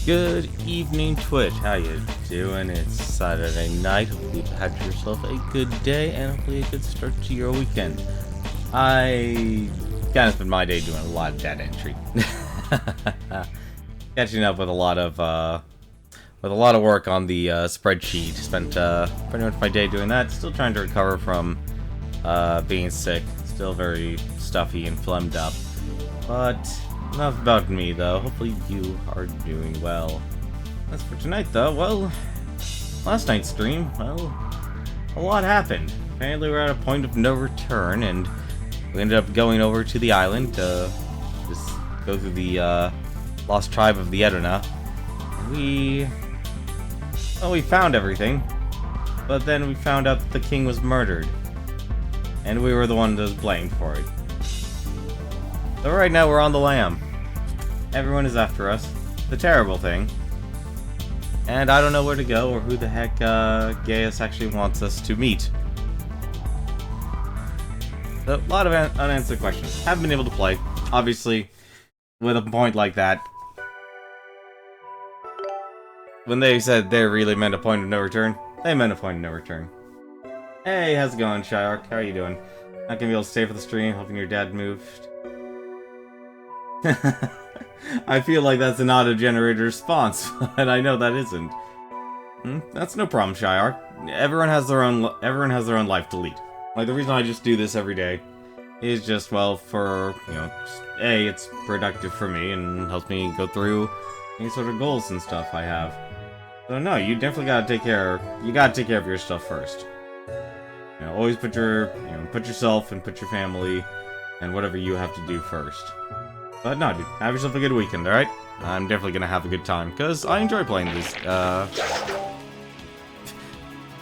Good evening, Twitch. How you doing? It's Saturday night. Hopefully you've had yourself a good day and hopefully a good start to your weekend. I kind of spent my day doing a lot of data entry, catching up with a lot of work on the spreadsheet. Spent pretty much my day doing that. Still trying to recover from being sick. Still very stuffy and phlegmed up, but. Enough about me, though. Hopefully you are doing well. As for tonight, though, well, last night's stream, well, a lot happened. Apparently we're at a point of no return, and we ended up going over to the island to just go through the lost tribe of the Edona. We found everything, but then we found out that the king was murdered, and we were the one that was blamed for it. So right now we're on the lam. Everyone is after us. The terrible thing. And I don't know where to go or who the heck Gaius actually wants us to meet. So, a lot of unanswered questions. Haven't been able to play. Obviously, with a point like that. When they said they really meant a point of no return, they meant a point of no return. Hey, how's it going, Shyark? How are you doing? Not gonna be able to stay for the stream, hoping your dad moved. I feel like that's an auto-generated response, but I know that isn't. That's no problem, Shyark. Everyone has their own life to lead. Like, the reason I just do this every day is just, well, for, you know, just, A, it's productive for me and helps me go through any sort of goals and stuff I have. So no, you definitely gotta take care of your stuff first. You know, always put yourself and put your family and whatever you have to do first. But no, dude, have yourself a good weekend, alright? I'm definitely gonna have a good time, because I enjoy playing these, I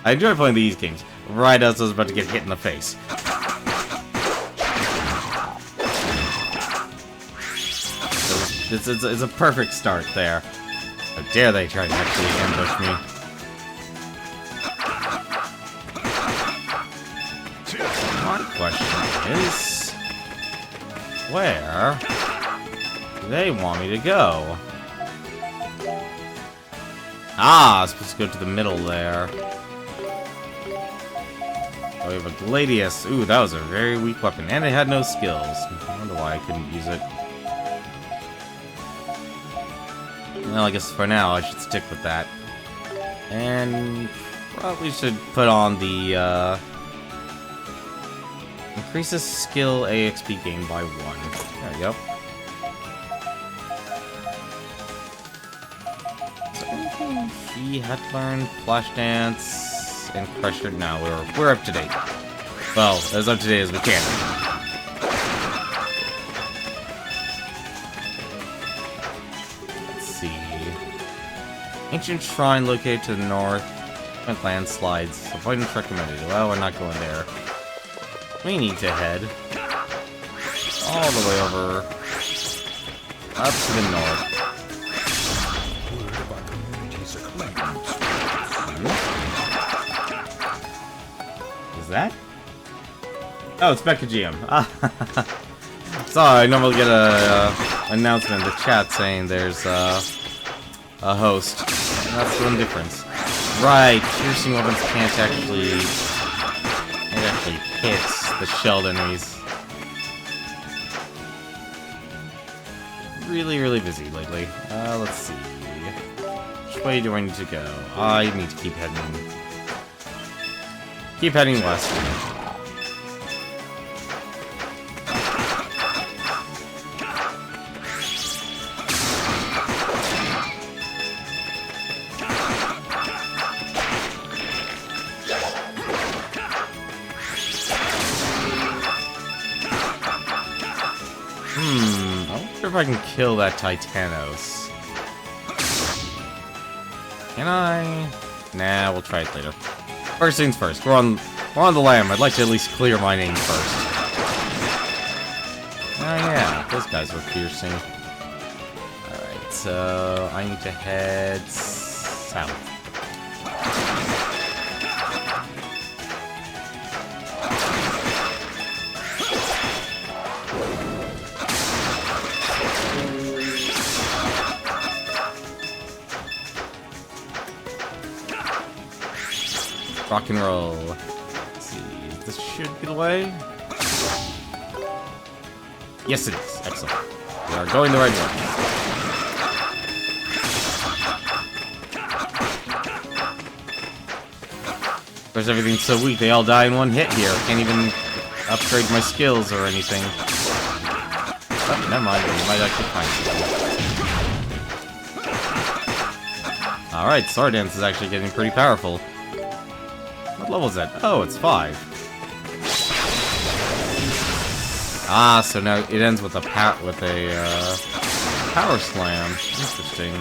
enjoy playing these games, right as I was about to get hit in the face. So it's a perfect start there. How dare they try to actually ambush me. My question is, where they want me to go? Ah, I'm supposed to go to the middle there. Oh, we have a Gladius. Ooh, that was a very weak weapon. And it had no skills. I wonder why I couldn't use it. Well, I guess for now I should stick with that. And probably should put on the, increases skill AXP gain by 1. There we go. He had learned Flash Dance and Crusher. No, we're up to date. Well, as up to date as we can. Let's see. Ancient Shrine located to the north. Landslides. Avoidance recommended. Well, we're not going there. We need to head all the way over up to the north. Is that? Oh, it's Becca GM. Sorry, I normally get a announcement in the chat saying there's a host. That's the one difference. Right, piercing weapons can't actually hit the shelled enemies. Really busy lately. Let's see. Which way do I need to go? I need to keep heading west. I wonder if I can kill that Titanos. Can I? Nah, we'll try it later. First things first, we're on the lam. I'd like to at least clear my name first. Oh yeah, those guys were piercing. Alright, so I need to head south. Rock and roll. Let's see. This should be the way. Yes, it is. Excellent. We are going the right way. Of course, everything's so weak, they all die in one hit here. Can't even upgrade my skills or anything. Oh, never mind. We might actually find something. Alright, Sword Dance is actually getting pretty powerful. What level is that? Oh, it's 5. Ah, so now it ends with a power slam. Interesting.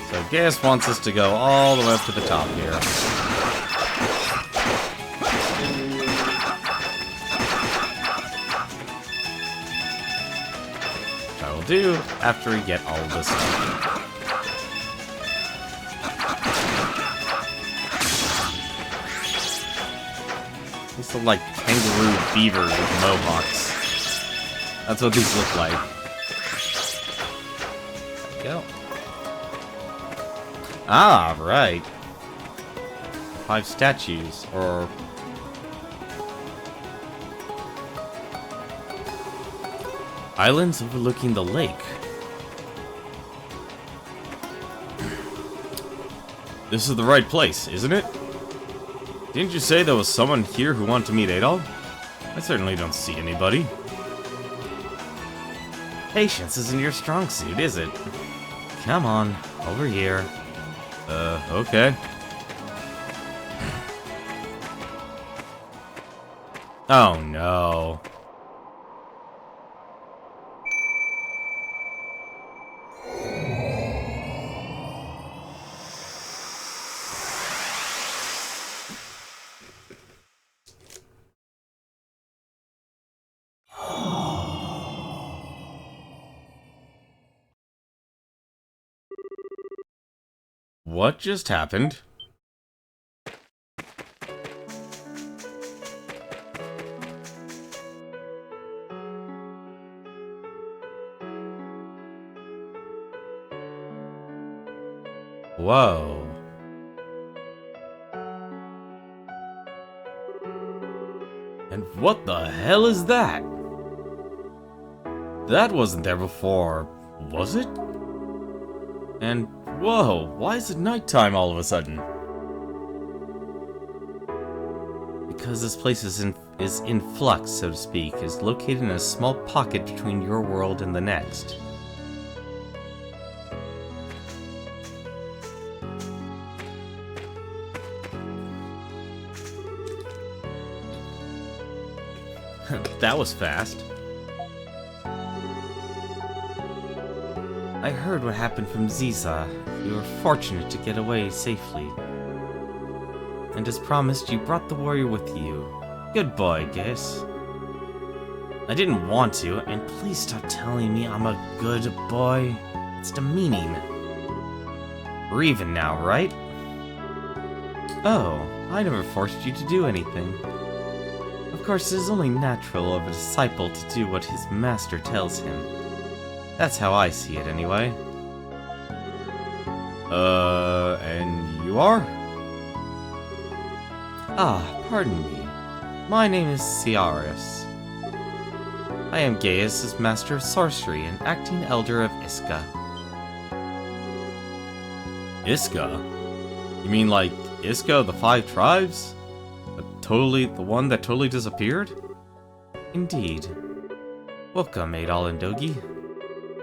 So Gaius wants us to go all the way up to the top here. Do after we get all of this stuff. These look like kangaroo beavers with mohawks. That's what these look like. There we go. Ah, right. 5 statues, or... Islands overlooking the lake. This is the right place, isn't it? Didn't you say there was someone here who wanted to meet Adol? I certainly don't see anybody. Patience isn't your strong suit, is it? Come on, over here. Okay. Oh no. What just happened? Whoa. And what the hell is that? That wasn't there before, was it? And whoa, why is it nighttime all of a sudden? Because this place is in flux, so to speak, is located in a small pocket between your world and the next. That was fast. I heard what happened from Ziza. You were fortunate to get away safely. And as promised, you brought the warrior with you. Good boy, Gaius. I didn't want to, and please stop telling me I'm a good boy. It's demeaning. We're even now, right? Oh, I never forced you to do anything. Of course, it is only natural of a disciple to do what his master tells him. That's how I see it, anyway. And you are? Ah, pardon me. My name is Ciaris. I am Gaius' Master of Sorcery and Acting Elder of Iska. Iska? You mean like Iska of the 5 tribes? The one that totally disappeared? Indeed. Welcome, Adol and Dogi.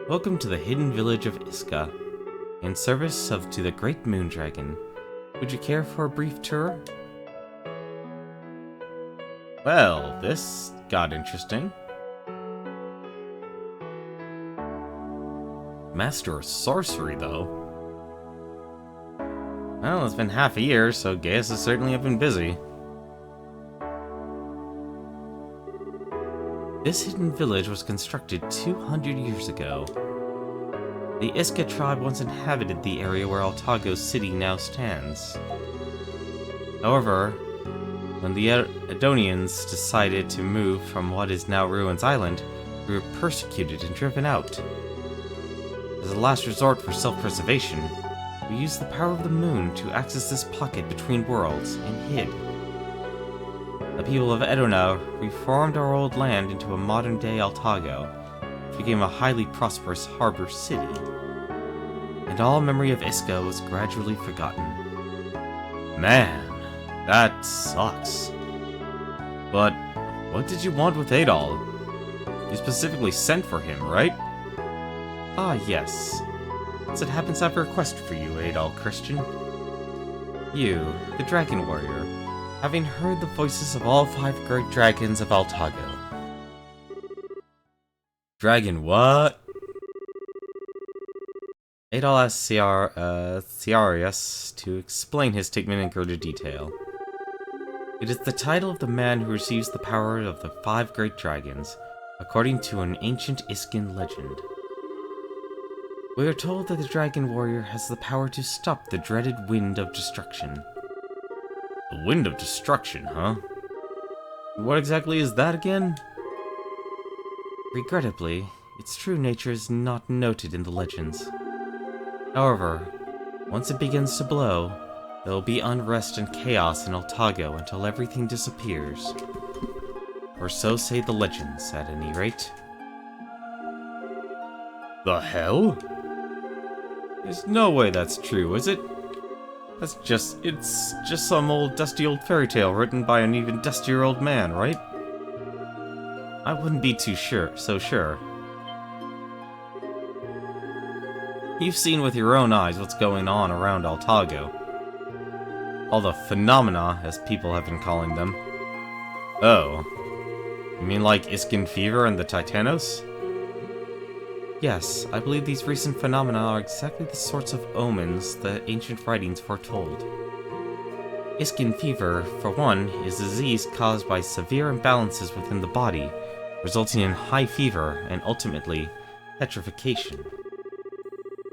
Welcome to the hidden village of Iska, in service to the Great Moondragon. Would you care for a brief tour? Well, this got interesting. Master of Sorcery, though. Well, it's been half a year, so Gaius has certainly been busy. This hidden village was constructed 200 years ago. The Iska tribe once inhabited the area where Altago's city now stands. However, when the Adonians decided to move from what is now Ruins Island, we were persecuted and driven out. As a last resort for self-preservation, we used the power of the moon to access this pocket between worlds and hid. The people of Edona reformed our old land into a modern-day Altago, which became a highly prosperous harbor city. And all memory of Iska was gradually forgotten. Man, that sucks. But what did you want with Adol? You specifically sent for him, right? Ah, yes. As it happens, I have a request for you, Adol Christian. You, the Dragon Warrior, having heard the voices of all 5 great dragons of Altago. Dragon what? Adol asked Ciarius to explain his statement in greater detail. It is the title of the man who receives the power of the 5 great dragons, according to an ancient Iskin legend. We are told that the Dragon Warrior has the power to stop the dreaded Wind of Destruction. The Wind of Destruction, huh? What exactly is that again? Regrettably, its true nature is not noted in the legends. However, once it begins to blow, there will be unrest and chaos in Altago until everything disappears. Or so say the legends, at any rate. The hell? There's no way that's true, is it? It's just some dusty old fairy tale written by an even dustier old man, right? I wouldn't be so sure. You've seen with your own eyes what's going on around Altago. All the phenomena, as people have been calling them. Oh. You mean like Iskin fever and the Titanos? Yes, I believe these recent phenomena are exactly the sorts of omens the ancient writings foretold. Iskin fever, for one, is a disease caused by severe imbalances within the body, resulting in high fever and ultimately petrification.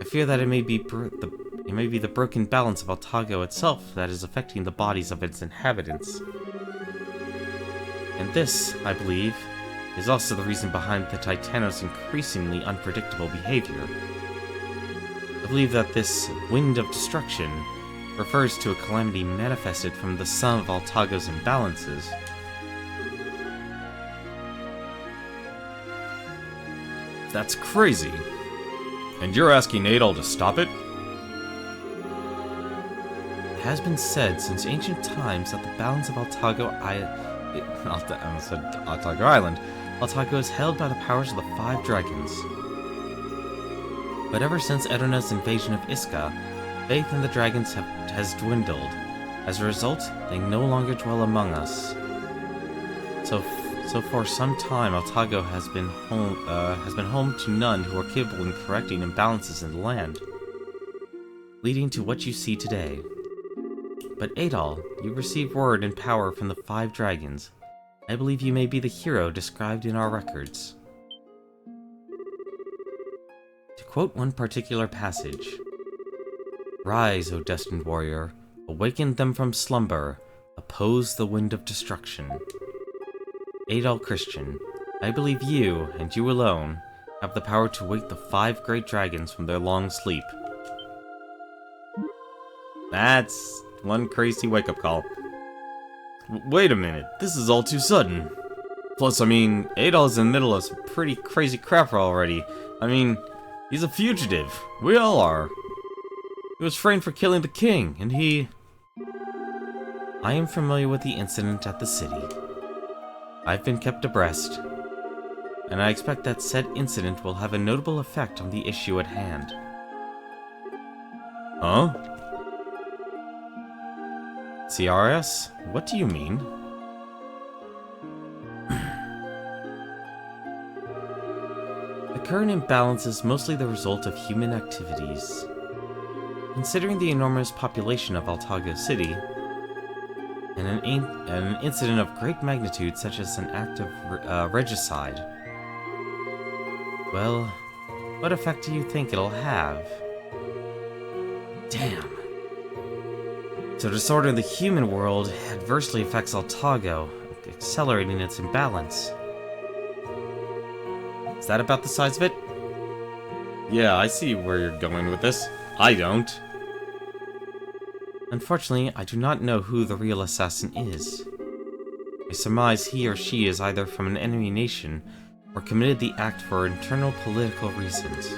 I fear that it may be the broken balance of Altago itself that is affecting the bodies of its inhabitants. And this, I believe, is also the reason behind the Titanos' increasingly unpredictable behavior. I believe that this Wind of Destruction refers to a calamity manifested from the sum of Altago's imbalances. That's crazy. And you're asking Adol to stop it? It has been said since ancient times that the balance of Altago Island, Altago is held by the powers of the 5 dragons. But ever since Edona's invasion of Iska, faith in the dragons has dwindled. As a result, they no longer dwell among us. So for some time, Altago has been home to none who are capable of correcting imbalances in the land, leading to what you see today. But Adol, you received word and power from the 5 dragons. I believe you may be the hero described in our records. To quote one particular passage, "Rise, O destined warrior, awaken them from slumber, oppose the wind of destruction." Adol Christian, I believe you, and you alone, have the power to wake the 5 great dragons from their long sleep. That's one crazy wake-up call. Wait a minute, this is all too sudden. Plus, I mean, Adol's in the middle of some pretty crazy crap already. I mean, he's a fugitive. We all are. He was framed for killing the king, and he... I am familiar with the incident at the city. I've been kept abreast, and I expect that said incident will have a notable effect on the issue at hand. Huh? CRS? What do you mean? The current imbalance is mostly the result of human activities. Considering the enormous population of Altago City, and an incident of great magnitude such as an act of regicide, well, What effect do you think it'll have? Damn. So disorder in the human world adversely affects Altago, accelerating its imbalance. Is that about the size of it? Yeah, I see where you're going with this. I don't. Unfortunately, I do not know who the real assassin is. I surmise he or she is either from an enemy nation or committed the act for internal political reasons.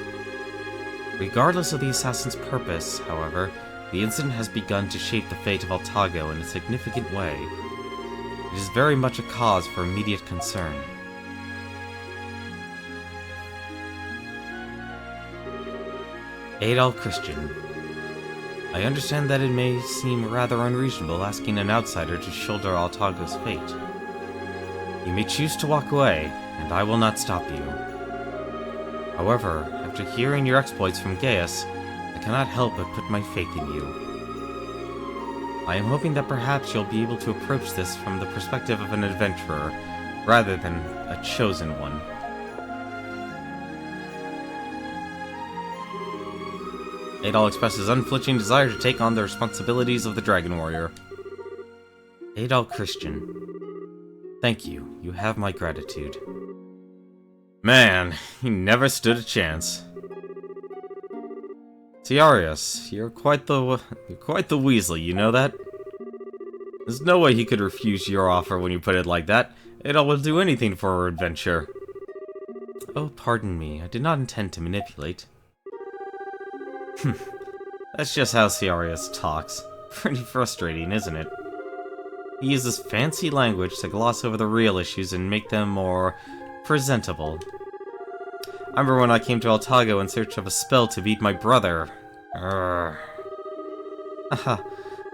Regardless of the assassin's purpose, however, the incident has begun to shape the fate of Altago in a significant way. It is very much a cause for immediate concern. Adol Christian. I understand that it may seem rather unreasonable asking an outsider to shoulder Altago's fate. You may choose to walk away, and I will not stop you. However, after hearing your exploits from Gaius, I cannot help but put my faith in you. I am hoping that perhaps you'll be able to approach this from the perspective of an adventurer, rather than a chosen one. Adol expresses unflinching desire to take on the responsibilities of the Dragon Warrior. Adol Christian. Thank you. You have my gratitude. Man, he never stood a chance. Tiarius, you're quite the weaselly, you know that? There's no way he could refuse your offer when you put it like that. Adol will do anything for our adventure. Oh, pardon me. I did not intend to manipulate. That's just how Tiarius talks. Pretty frustrating, isn't it? He uses fancy language to gloss over the real issues and make them more presentable. I remember when I came to Altago in search of a spell to beat my brother. Haha.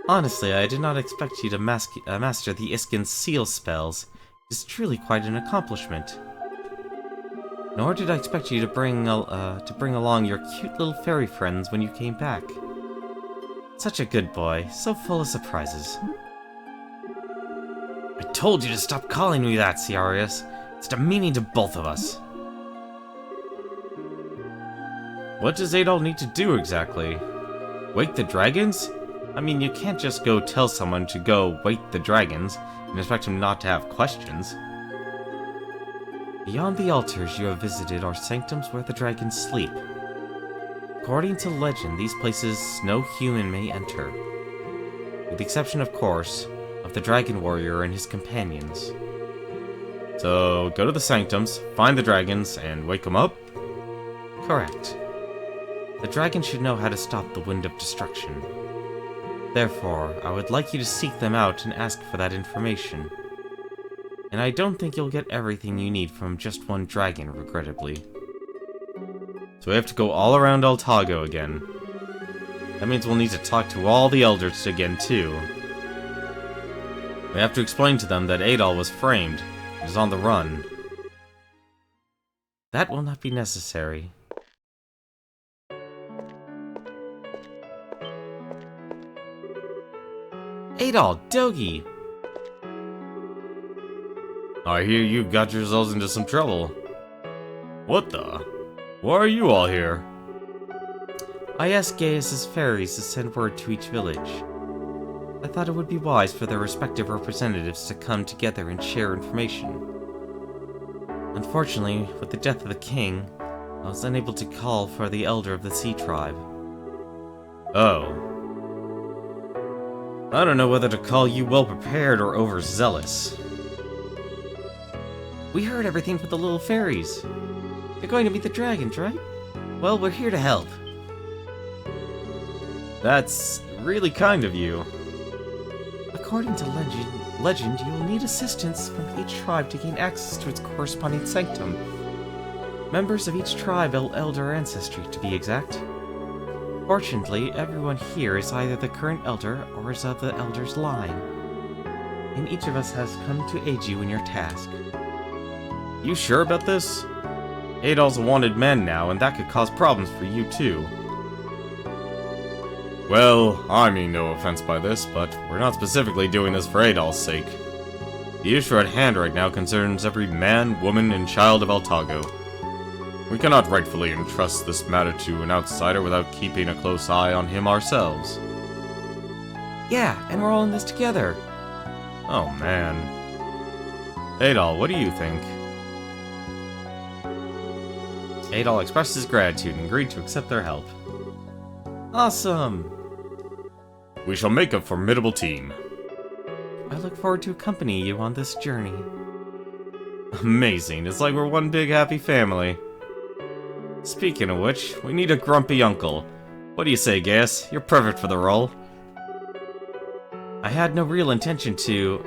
Honestly, I did not expect you to master the Iskin's seal spells. It is truly quite an accomplishment. Nor did I expect you to bring along your cute little fairy friends when you came back. Such a good boy, so full of surprises. I told you to stop calling me that, Tiarius. It's demeaning to both of us. What does Adol need to do exactly? Wake the dragons? I mean, you can't just go tell someone to go wake the dragons and expect him not to have questions. Beyond the altars you have visited are sanctums where the dragons sleep. According to legend, these places no human may enter. With the exception, of course, of the Dragon Warrior and his companions. So, go to the sanctums, find the dragons, and wake them up? Correct. The dragon should know how to stop the wind of destruction. Therefore, I would like you to seek them out and ask for that information. And I don't think you'll get everything you need from just one dragon, regrettably. So we have to go all around Altago again. That means we'll need to talk to all the elders again, too. We have to explain to them that Adol was framed and is on the run. That will not be necessary. Adol, Dogi! I hear you got yourselves into some trouble. What the? Why are you all here? I asked Gaius' fairies to send word to each village. I thought it would be wise for their respective representatives to come together and share information. Unfortunately, with the death of the king, I was unable to call for the elder of the Sea Tribe. Oh. I don't know whether to call you well-prepared or overzealous. We heard everything from the little fairies. They're going to meet the dragons, right? Well, we're here to help. That's really kind of you. According to legend, you will need assistance from each tribe to gain access to its corresponding sanctum. Members of each tribe elder ancestry, to be exact. Fortunately, everyone here is either the current elder or is of the elder's line. And each of us has come to aid you in your task. You sure about this? Adol's a wanted man now, and that could cause problems for you too. Well, I mean no offense by this, but we're not specifically doing this for Adol's sake. The issue at hand right now concerns every man, woman, and child of Altago. We cannot rightfully entrust this matter to an outsider without keeping a close eye on him ourselves. Yeah, and we're all in this together. Oh man. Adol, what do you think? Adol expressed his gratitude and agreed to accept their help. Awesome! We shall make a formidable team. I look forward to accompanying you on this journey. Amazing, it's like we're one big happy family. Speaking of which, we need a grumpy uncle. What do you say, Gaius? You're perfect for the role. I had no real intention to.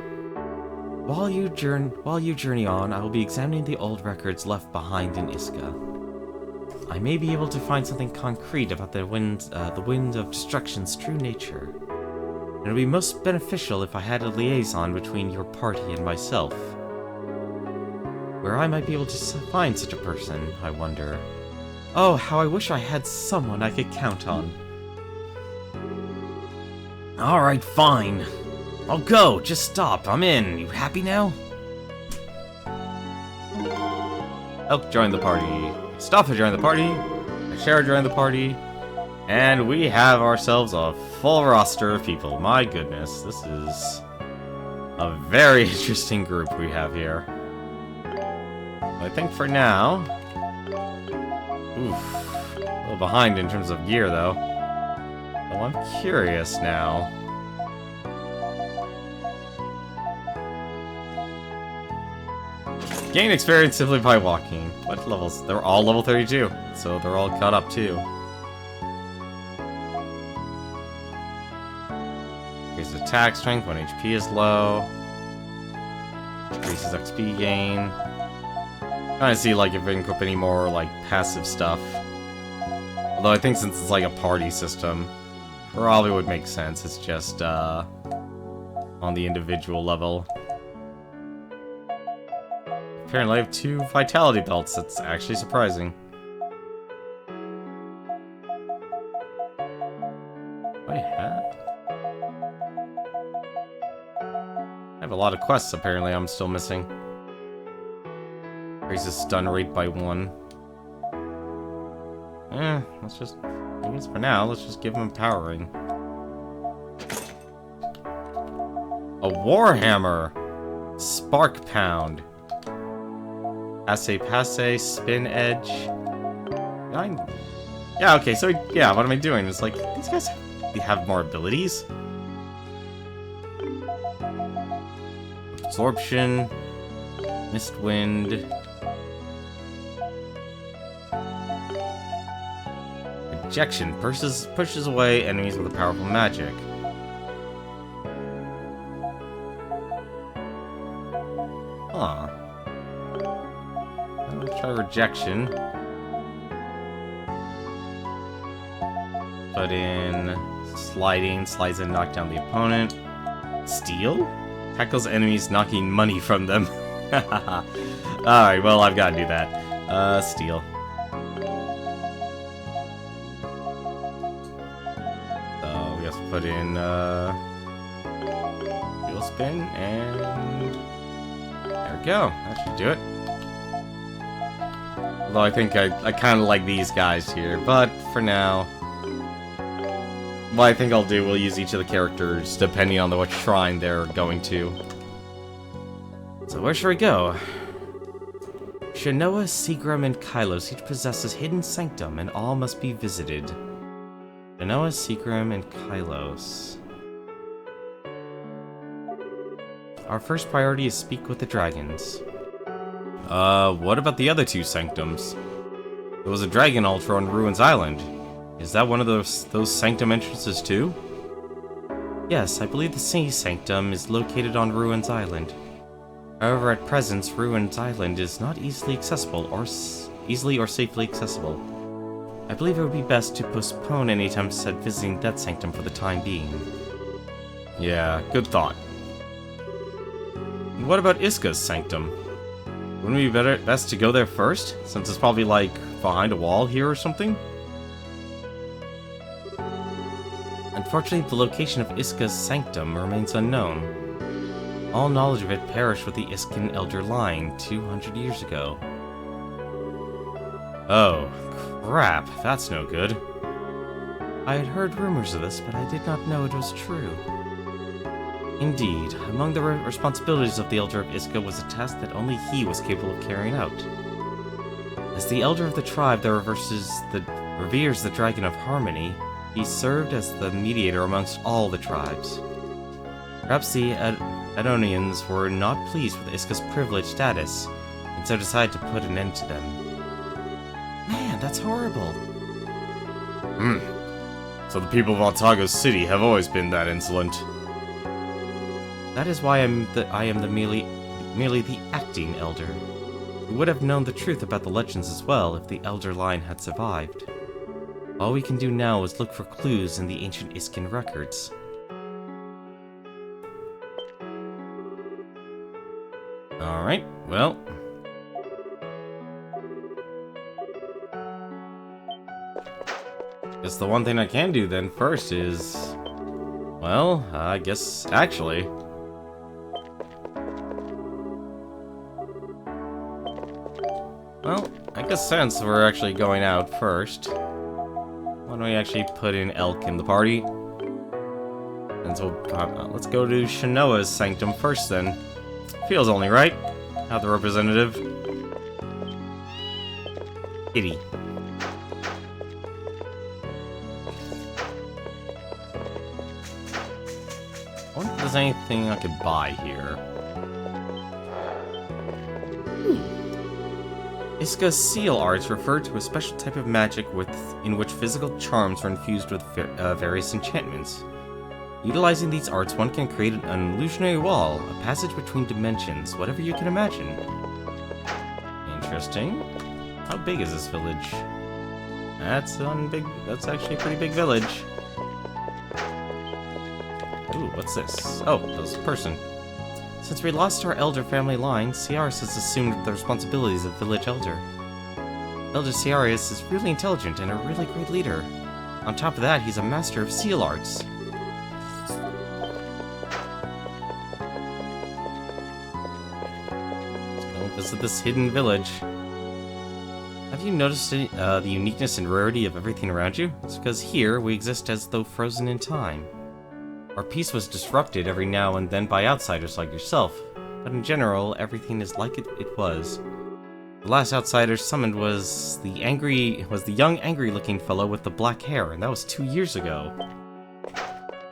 While you journey on, I will be examining the old records left behind in Iska. I may be able to find something concrete about the wind of destruction's true nature. It would be most beneficial if I had a liaison between your party and myself. Where I might be able to find such a person, I wonder. Oh, how I wish I had someone I could count on. Alright, fine. I'll go, just stop, I'm in. You happy now? Elk joined the party. Stoffa joined the party. Ashera joined the party. And we have ourselves a full roster of people. My goodness, this is a very interesting group we have here. I think for now... Oof. A little behind in terms of gear, though. Oh, I'm curious now. Gain experience simply by walking. What levels? They're all level 32, so they're all caught up too. Increases attack strength when HP is low. Increases XP gain. Kind of see like if we can equip any more like passive stuff. Although I think since it's like a party system, probably would make sense. It's just on the individual level. Apparently I have 2 vitality belts. That's actually surprising. I have a lot of quests apparently I'm still missing. Raises stun rate by 1. Let's just... I guess for now, let's just give him a power ring. A Warhammer! Spark Pound. Passe, Spin Edge. Yeah, okay, so, yeah, what am I doing? It's like, these guys have more abilities? Absorption. Mist Wind. Ejection. Pushes away enemies with a powerful magic. Huh. Let's try rejection. Put in sliding. Slides and knock down the opponent. Steal? Tackles enemies, knocking money from them. Alright, well, I've got to do that. Steal. So, we have to put in, Wheel Spin, and... there we go. That should do it. Although I think I kind of like these guys here, but for now... what I think I'll do, we'll use each of the characters depending on what shrine they're going to. So where should we go? Shanoa, Seagram, and Kylos each possesses hidden sanctum, and all must be visited. Shanoa, Seagram, and Kylos. Our first priority is speak with the dragons. What about the other 2 sanctums? There was a dragon altar on Ruins Island. Is that one of those sanctum entrances too? Yes, I believe the Sea Sanctum is located on Ruins Island. However, at present, Ruins Island is not easily accessible or safely accessible. I believe it would be best to postpone any attempts at visiting that sanctum for the time being. Yeah, good thought. And what about Iska's sanctum? Wouldn't it be best to go there first, since it's probably like behind a wall here or something? Unfortunately, the location of Iska's sanctum remains unknown. All knowledge of it perished with the Iskan Elder line 200 years ago. Oh, crap. That's no good. I had heard rumors of this, but I did not know it was true. Indeed, among the responsibilities of the Elder of Iska was a task that only he was capable of carrying out. As the Elder of the tribe that reveres the Dragon of Harmony, he served as the mediator amongst all the tribes. Perhaps the Adonians were not pleased with Iska's privileged status, and so decided to put an end to them. Man, that's horrible. So the people of Altago City have always been that insolent. That is why I am merely the acting Elder. We would have known the truth about the legends as well if the Elder line had survived. All we can do now is look for clues in the ancient Iskan records. Alright, well. Guess the one thing I can do then first is... Well, I guess actually... Well, I guess since we're actually going out first, why don't we actually put in Elk in the party? And so, let's go to Shanoa's sanctum first then. Feels only right. Have the representative. Kitty. I wonder if there's anything I could buy here. Iska's seal arts refer to a special type of magic in which physical charms are infused with various enchantments. Utilizing these arts, one can create an illusionary wall, a passage between dimensions, whatever you can imagine. Interesting. How big is this village? That's actually a pretty big village. Ooh, what's this? Oh, this person. Since we lost our Elder family line, Ciaris has assumed the responsibilities of village Elder. Elder Ciaris is really intelligent and a really great leader. On top of that, he's a master of seal arts. Let's go visit this hidden village. Have you noticed the uniqueness and rarity of everything around you? It's because here, we exist as though frozen in time. Our peace was disrupted every now and then by outsiders like yourself, but in general, everything is like it was. The last outsider summoned was the young, angry-looking fellow with the black hair, and that was 2 years ago.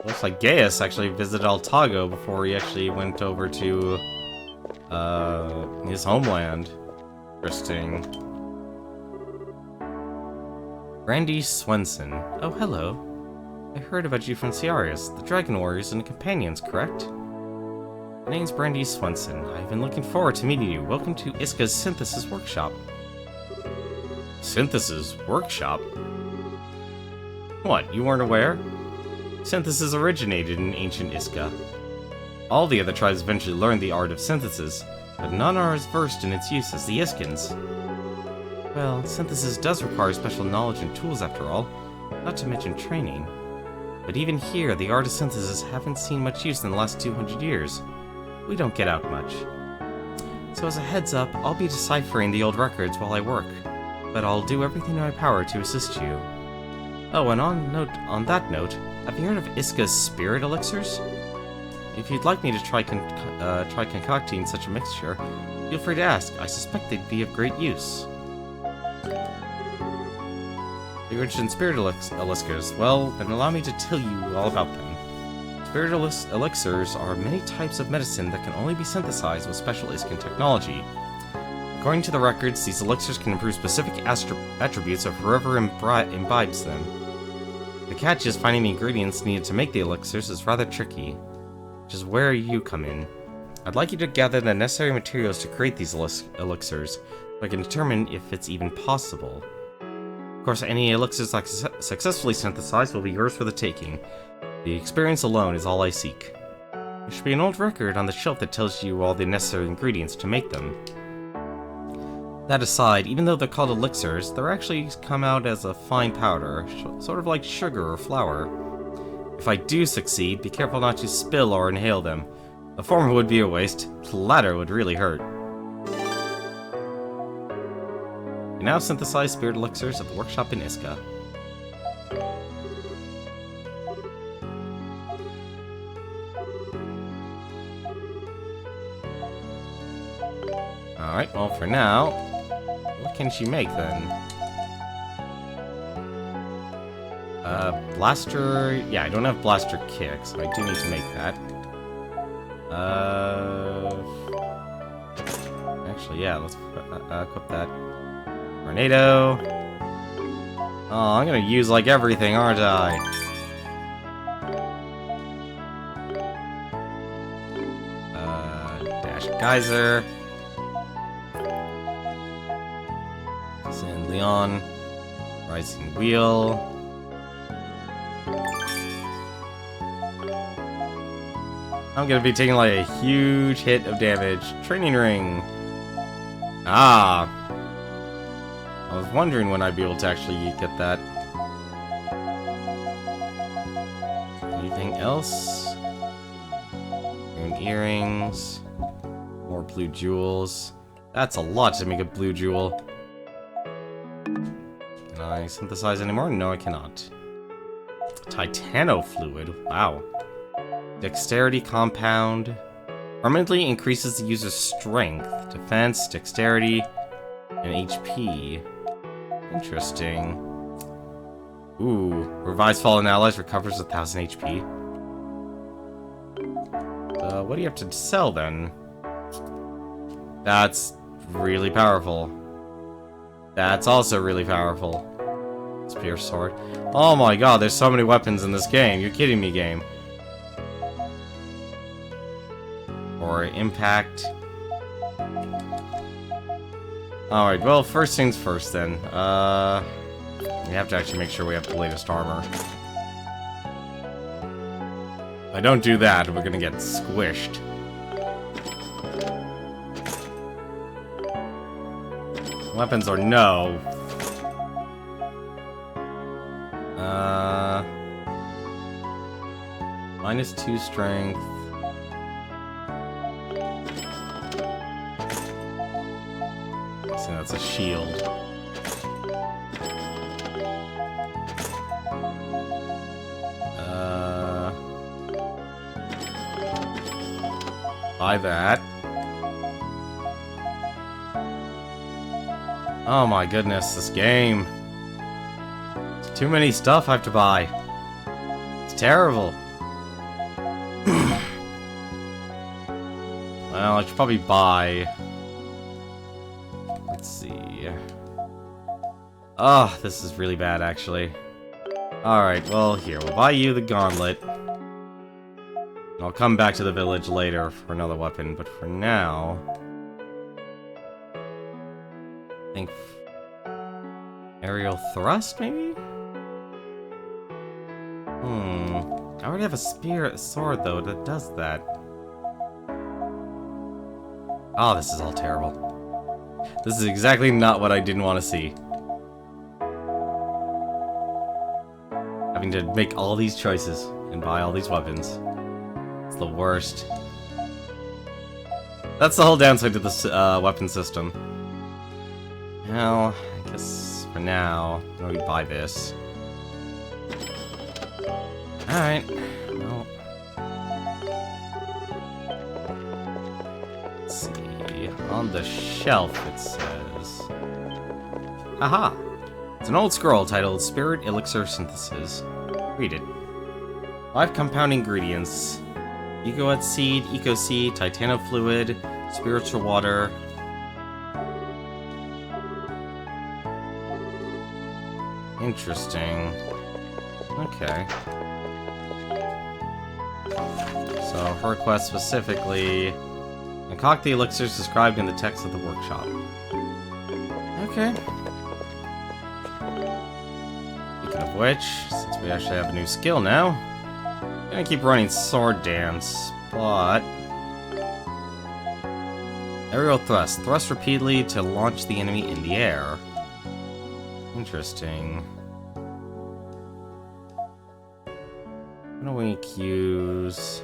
Looks like Gaius actually visited Altago before he actually went over to his homeland. Interesting. Brandy Swenson. Oh, hello. I heard about you from Ciaris, the Dragon Warriors and the Companions, correct? My name's Brandy Swenson. I've been looking forward to meeting you. Welcome to Iska's Synthesis Workshop. Synthesis Workshop? What, you weren't aware? Synthesis originated in ancient Iska. All the other tribes eventually learned the art of synthesis, but none are as versed in its use as the Iskans. Well, synthesis does require special knowledge and tools after all, not to mention training. But even here, the art of synthesis haven't seen much use in the last 200 years. We don't get out much. So as a heads up, I'll be deciphering the old records while I work, but I'll do everything in my power to assist you. Oh, and on that note, have you heard of Iska's spirit elixirs? If you'd like me to try concocting such a mixture, feel free to ask. I suspect they'd be of great use. You're interested in spirit elixirs? Well, then allow me to tell you all about them. Spirit elixirs are many types of medicine that can only be synthesized with special Iskan technology. According to the records, these elixirs can improve specific attributes of whoever imbibes them. The catch is finding the ingredients needed to make the elixirs is rather tricky, which is where you come in. I'd like you to gather the necessary materials to create these elixirs, so I can determine if it's even possible. Of course, any elixirs successfully synthesized will be yours for the taking. The experience alone is all I seek. There should be an old record on the shelf that tells you all the necessary ingredients to make them. That aside, even though they're called elixirs, they're actually come out as a fine powder, sort of like sugar or flour. If I do succeed, be careful not to spill or inhale them. The former would be a waste, the latter would really hurt. You now synthesize spirit elixirs at the workshop in Iska. Alright, well for now, what can she make then? Blaster... Yeah, I don't have blaster kick, so I do need to make that. Actually, yeah, let's equip that. Tornado. Oh, I'm gonna use like everything, aren't I? Dash Geyser. Send Leon. Rising Wheel. I'm gonna be taking like a huge hit of damage. Training Ring. Ah. I was wondering when I'd be able to actually get that. Anything else? Moon Earrings. More blue jewels. That's a lot to make a blue jewel. Can I synthesize anymore? No, I cannot. Titano Fluid. Wow. Dexterity compound. Permanently increases the user's strength, defense, dexterity, and HP. Interesting. Ooh. Revives fallen allies, recovers 1000 HP. What do you have to sell then? That's really powerful. That's also really powerful. Spear sword. Oh my god, there's so many weapons in this game. You're kidding me, game. Or impact. Alright, well, first things first then. We have to actually make sure we have the latest armor. If I don't do that, we're gonna get squished. Weapons or no. -2 strength. So that's a shield. Buy that. Oh my goodness, this game. It's too many stuff I have to buy. It's terrible. Well, I should probably buy... Let's see... Oh, this is really bad, actually. Alright, well, here, we'll buy you the gauntlet. I'll come back to the village later for another weapon, but for now... I think... Aerial thrust, maybe? I already have a sword, though, that does that. Oh, this is all terrible. This is exactly not what I didn't want to see. Having to make all these choices and buy all these weapons. It's the worst. That's the whole downside to this weapon system. Well, I guess for now, let me buy this. Alright, well... Let's see... On the shelf, it says... Aha! It's an old scroll titled Spirit Elixir Synthesis. Read it. 5 compound ingredients. Ecoet Seed, Eco Seed, Titano Fluid, Spiritual Water... Interesting. Okay. So, her request specifically... Concoct the elixirs described in the text of the workshop. Okay. Speaking of which, since we actually have a new skill now, I'm gonna keep running Sword Dance, but... Aerial Thrust. Thrust repeatedly to launch the enemy in the air. Interesting. What do we use?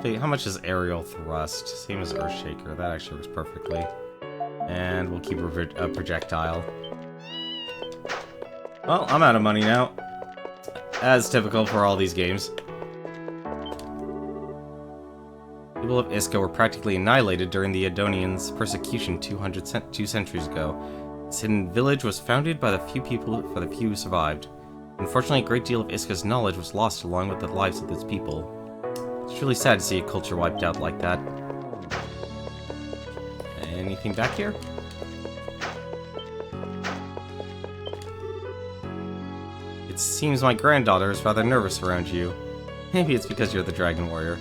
How much is Aerial Thrust? Same as Earthshaker. That actually works perfectly. And we'll keep a projectile. Well, I'm out of money now. As typical for all these games. People of Iska were practically annihilated during the Adonians' persecution 2 centuries ago. This hidden village was founded by the few people for the few who survived. Unfortunately, a great deal of Iska's knowledge was lost along with the lives of its people. It's truly sad to see a culture wiped out like that. Anything back here? It seems my granddaughter is rather nervous around you. Maybe it's because you're the Dragon Warrior.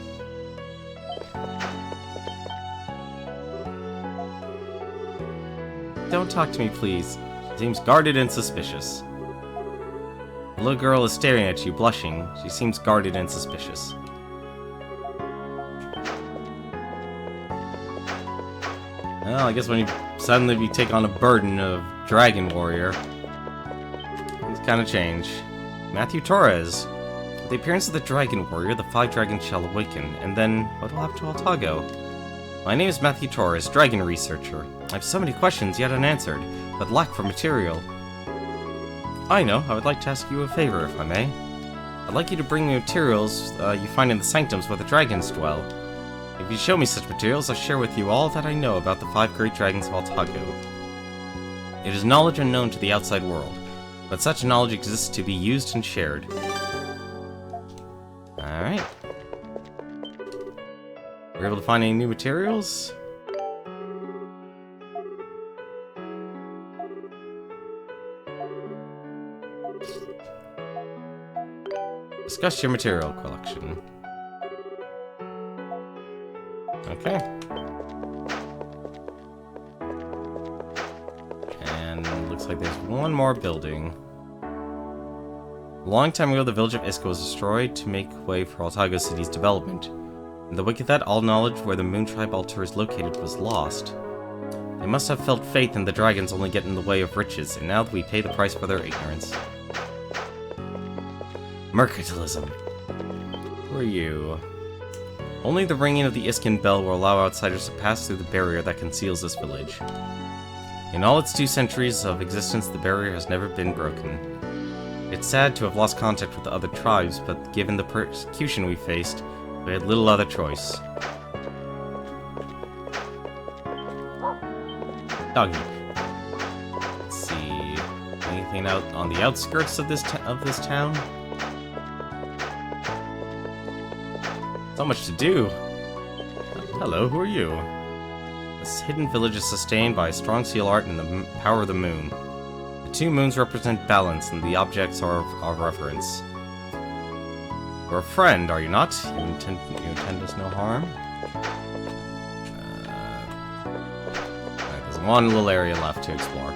Don't talk to me, please. She seems guarded and suspicious. The little girl is staring at you, blushing. She seems guarded and suspicious. Well, I guess when you suddenly take on a burden of Dragon Warrior, things kind of change. Matthew Torres. With the appearance of the Dragon Warrior, the 5 dragons shall awaken, and then what will happen to Altago? My name is Matthew Torres, Dragon Researcher. I have so many questions yet unanswered, but lack for material. I know, I would like to ask you a favor, if I may. I'd like you to bring me materials you find in the sanctums where the dragons dwell. If you show me such materials, I'll share with you all that I know about the 5 great dragons of Altago. It is knowledge unknown to the outside world, but such knowledge exists to be used and shared. Alright. We're able to find any new materials? Discuss your material collection. Okay. And looks like there's one more building. A long time ago, the village of Iska was destroyed to make way for Altago City's development. In the wake of that, all knowledge where the Moon Tribe altar is located was lost. They must have felt faith in the dragons only get in the way of riches, and now we pay the price for their ignorance. Mercantilism. Who are you? Only the ringing of the Iskan bell will allow outsiders to pass through the barrier that conceals this village. In all its 2 centuries of existence, the barrier has never been broken. It's sad to have lost contact with the other tribes, but given the persecution we faced, we had little other choice. Doggy. Let's see. Anything out on the outskirts of this town? So much to do. Hello, who are you? This hidden village is sustained by a strong seal art and the power of the moon. The 2 moons represent balance, and the objects are of reference. You're a friend, are you not? You intend us no harm? Right, there's one little area left to explore.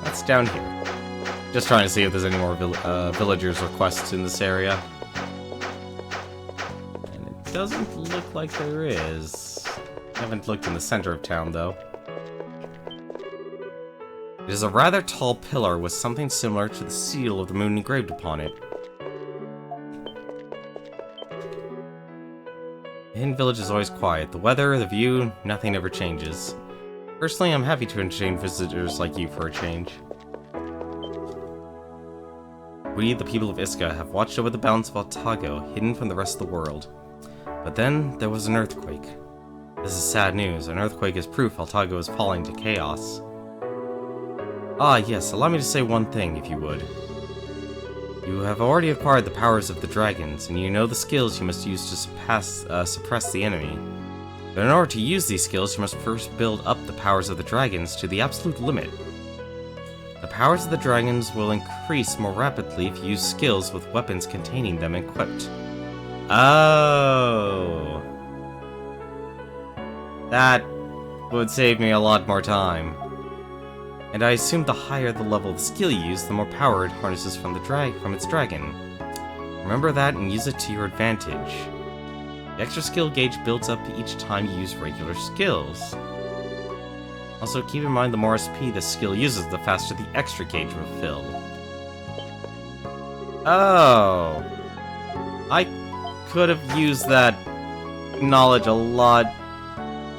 That's down here. Just trying to see if there's any more villagers or quests in this area. Doesn't look like there is. I haven't looked in the center of town, though. It is a rather tall pillar with something similar to the seal of the moon engraved upon it. The hidden village is always quiet. The weather, the view, nothing ever changes. Personally, I'm happy to entertain visitors like you for a change. We, the people of Iska, have watched over the balance of Altago, hidden from the rest of the world. But then, there was an earthquake. This is sad news. An earthquake is proof Altago is falling to chaos. Ah, yes, allow me to say one thing, if you would. You have already acquired the powers of the dragons, and you know the skills you must use to suppress the enemy. But in order to use these skills, you must first build up the powers of the dragons to the absolute limit. The powers of the dragons will increase more rapidly if you use skills with weapons containing them equipped. Oh. That would save me a lot more time. And I assume the higher the level of skill you use, the more power it harnesses from its dragon. Remember that and use it to your advantage. The extra skill gauge builds up each time you use regular skills. Also, keep in mind the more SP the skill uses, the faster the extra gauge will fill. Oh. I could have used that knowledge a lot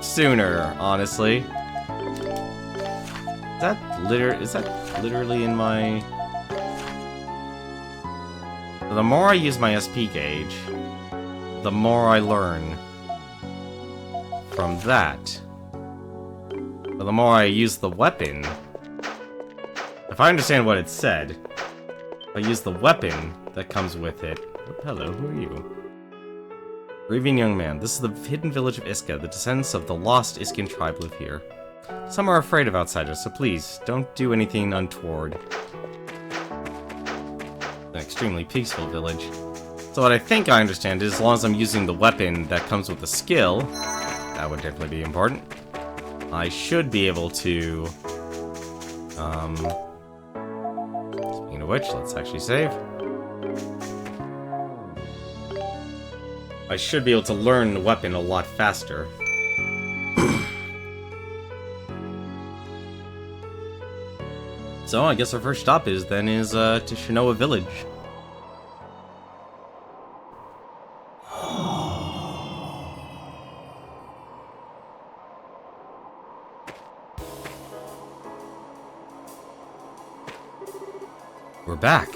sooner, honestly. Is that literally in my... The more I use my SP gauge, the more I learn from that. But the more I use the weapon... If I understand what it said, if I use the weapon that comes with it... Hello, who are you? Grieving young man, this is the hidden village of Iska. The descendants of the lost Iskan tribe live here. Some are afraid of outsiders, so please, don't do anything untoward. An extremely peaceful village. So what I think I understand is, as long as I'm using the weapon that comes with the skill, that would definitely be important, I should be able to... Speaking of which, let's actually save. I should be able to learn the weapon a lot faster. So I guess our first stop is to Shinoa Village. We're back.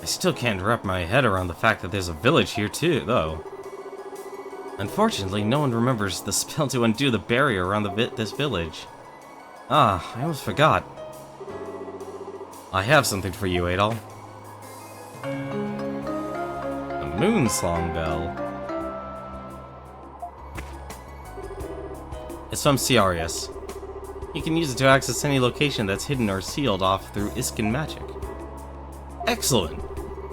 I still can't wrap my head around the fact that there's a village here too, though. Unfortunately, no one remembers the spell to undo the barrier around this village. Ah, I almost forgot. I have something for you, Adol. A moon song bell. It's from Ciarius. You can use it to access any location that's hidden or sealed off through Iskan magic. Excellent!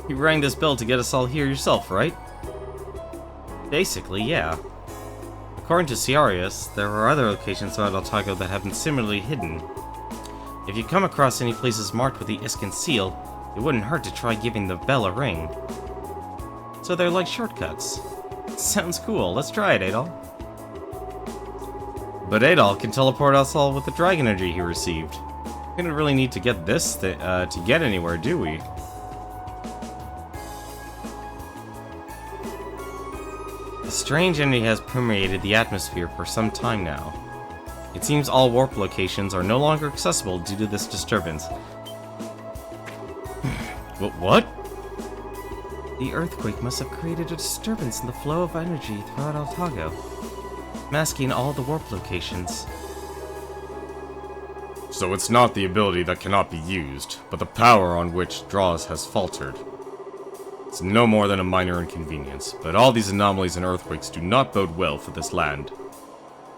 You rang this bell to get us all here yourself, right? Basically, yeah. According to Ciarius, there are other locations around Altago that have been similarly hidden. If you come across any places marked with the Iskan seal, it wouldn't hurt to try giving the bell a ring. So they're like shortcuts. Sounds cool, let's try it, Adol. But Adol can teleport us all with the dragon energy he received. We don't really need to get this to get anywhere, do we? A strange energy has permeated the atmosphere for some time now. It seems all warp locations are no longer accessible due to this disturbance. What? The earthquake must have created a disturbance in the flow of energy throughout Altago, masking all the warp locations. So it's not the ability that cannot be used, but the power on which draws has faltered. It's no more than a minor inconvenience, but all these anomalies and earthquakes do not bode well for this land.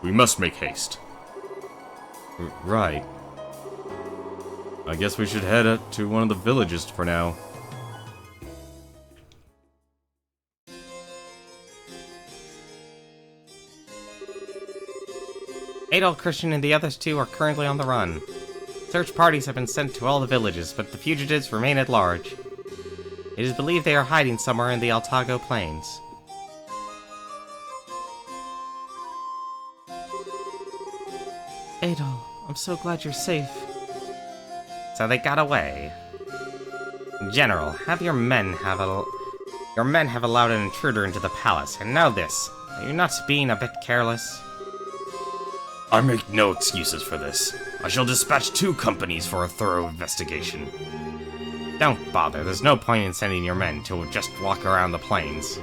We must make haste. Right. I guess we should head up to one of the villages for now. Adol, Christian, and the others two are currently on the run. Search parties have been sent to all the villages, but the fugitives remain at large. It is believed they are hiding somewhere in the Altago Plains. Adol, I'm so glad you're safe. So they got away. General, have your men have allowed an intruder into the palace, and now this. Are you not being a bit careless? I make no excuses for this. I shall dispatch 2 companies for a thorough investigation. Don't bother, there's no point in sending your men to just walk around the plains.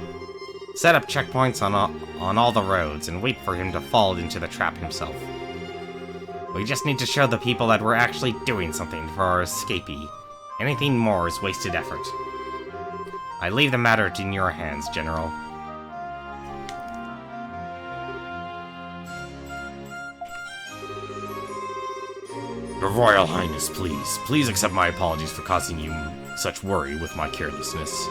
Set up checkpoints on all the roads and wait for him to fall into the trap himself. We just need to show the people that we're actually doing something for our escapee. Anything more is wasted effort. I leave the matter in your hands, General. Your Royal Highness, please. Please accept my apologies for causing you such worry with my carelessness.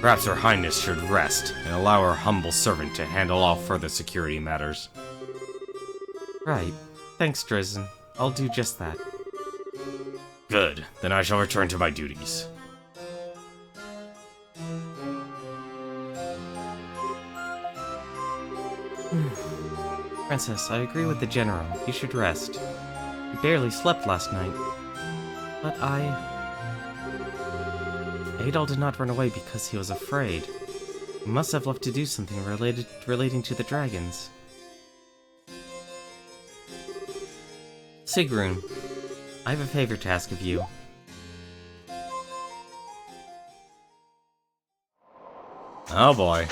Perhaps Her Highness should rest and allow her humble servant to handle all further security matters. Right. Thanks, Drizzen. I'll do just that. Good. Then I shall return to my duties. Princess, I agree with the General. You should rest. You barely slept last night. But Adol did not run away because he was afraid. He must have left to do something relating to the dragons. Sigrun, I have a favor to ask of you. Oh boy.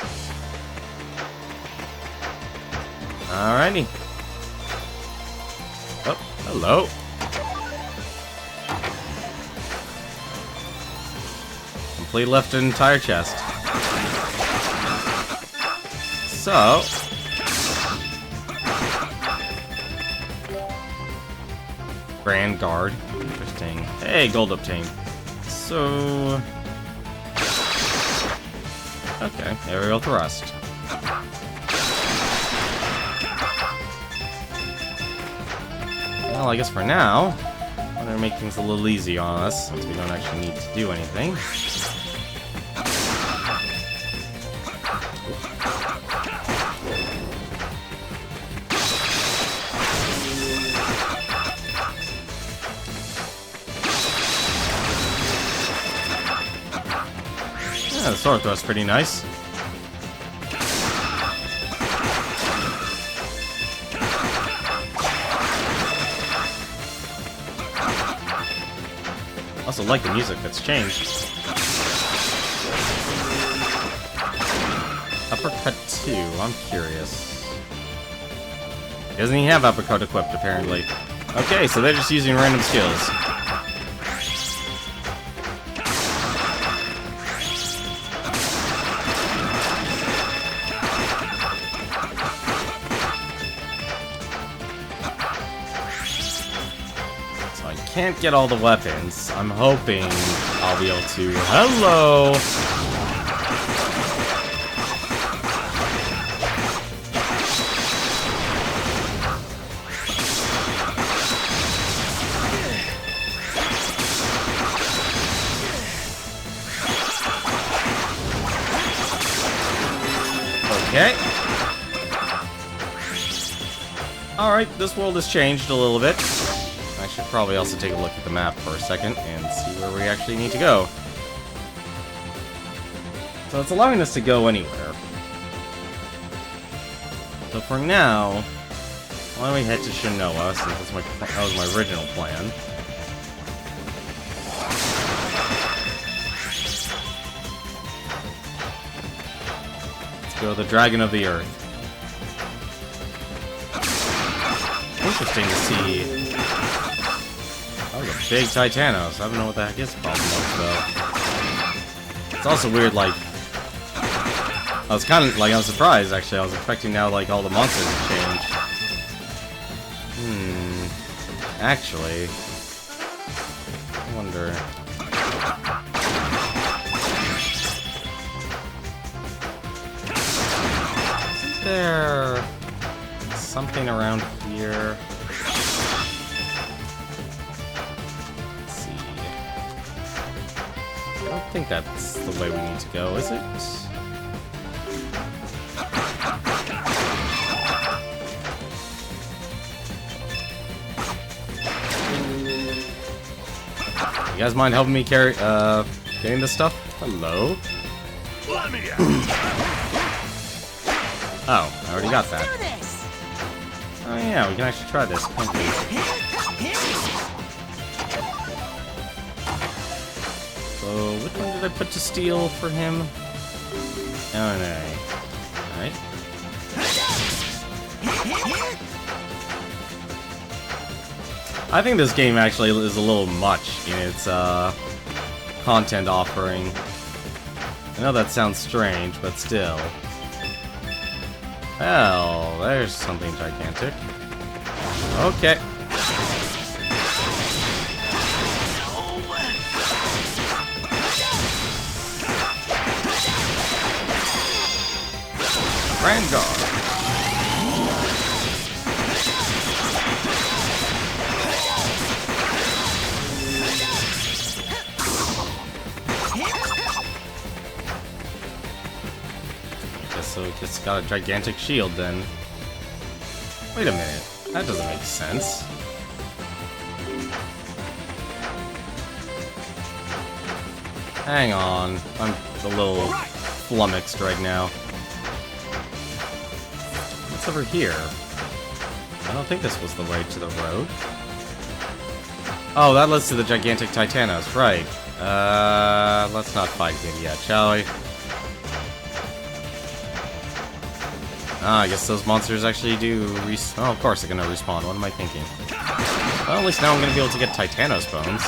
Alrighty. Oh, hello. Complete left an entire chest. So... Grand Guard. Interesting. Hey, gold obtained. So... Okay, aerial thrust. Well, I guess for now, I'm gonna make things a little easy on us, since we don't actually need to do anything. Yeah, the sword thrust's pretty nice. Also like the music that's changed. Uppercut 2, I'm curious. Doesn't he have uppercut equipped, apparently? Okay, so they're just using random skills. Can't get all the weapons. I'm hoping I'll be able to... Hello! Okay. Alright, this world has changed a little bit. I should probably also take a look at the map for a second and see where we actually need to go. So it's allowing us to go anywhere. So for now, why don't we head to Shinoa, since that was my original plan. Let's go the Dragon of the Earth. Interesting to see. That was a big Titanos. I don't know what the heck his problem was, though. It's also weird, like... I was kind of, like, I was surprised, actually. I was expecting now, like, all the monsters to change. Actually... I wonder... Is there... something around here? I don't think that's the way we need to go, is it? You guys mind helping me carry, getting this stuff? Hello? Let me out. Oh, I already got that. Oh yeah, we can actually try this, can't we? So, which one did I put to steal for him? Oh no. Alright. I think this game actually is a little much in its content offering. I know that sounds strange, but still. Well, there's something gigantic. Okay. Grand Guard. So it just got a gigantic shield then. Wait a minute, that doesn't make sense. Hang on, I'm a little flummoxed right now. What's over here? I don't think this was the way to the road. Oh, that leads to the gigantic Titanos, right. Let's not fight him yet, shall we? Ah, I guess those monsters actually do respawn. Oh, of course they're gonna respawn. What am I thinking? Well, at least now I'm gonna be able to get Titanos bones.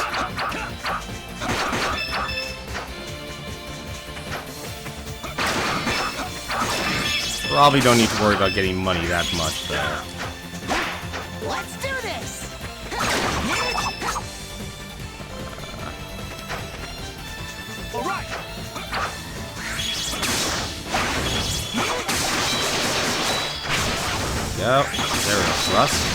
Probably don't need to worry about getting money that much, though. Let's do this! Alright! Yep, there we go, thrust.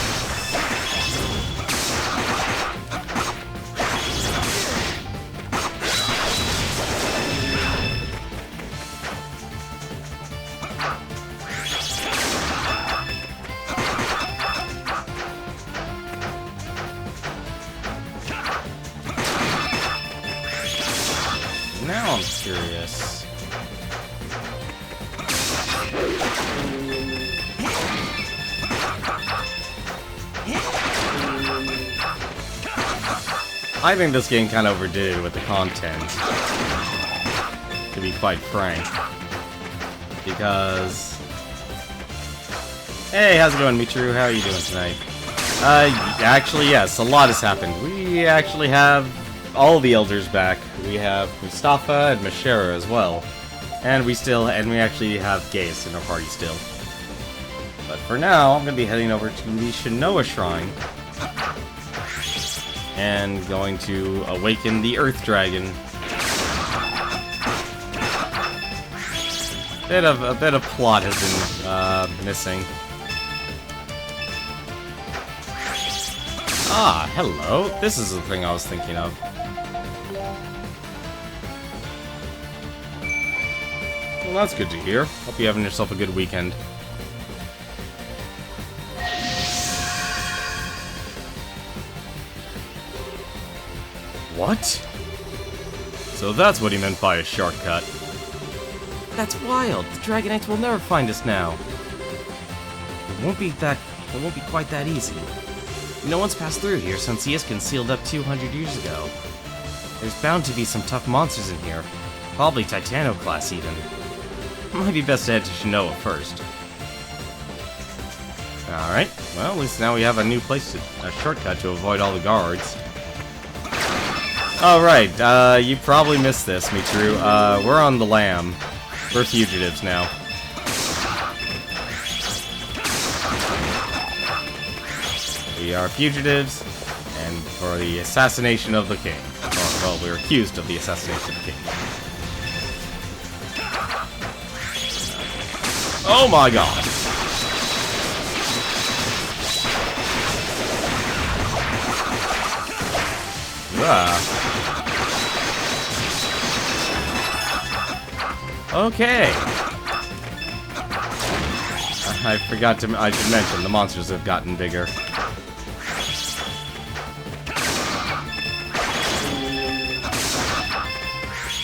Now I'm curious. I think this game kind of overdid it with the content, to be quite frank. Because... Hey, how's it going, Michiru? How are you doing tonight? Actually, yes, a lot has happened. We actually have all the elders back. We have Mustafa and Mashera as well. And we actually have Gaius in our party still. But for now, I'm going to be heading over to the Shinoa Shrine. And going to awaken the Earth Dragon. A bit of plot has been missing. Ah, hello. This is the thing I was thinking of. Well, that's good to hear. Hope you're having yourself a good weekend. What? So that's what he meant by a shortcut. That's wild. The Dragonites will never find us now. It won't be quite that easy. No one's passed through here since Yiskin sealed up 200 years ago. There's bound to be some tough monsters in here. Probably Titano class even. Might be best to head to Shinoa first. Alright, well at least now we have a new place, a shortcut to avoid all the guards. Alright, you probably missed this, Michiru. We're on the lam. We're fugitives now. We are fugitives, and for the assassination of the king. Or, well, we're accused of the assassination of the king. Oh my god! Okay. I should mention, the monsters have gotten bigger.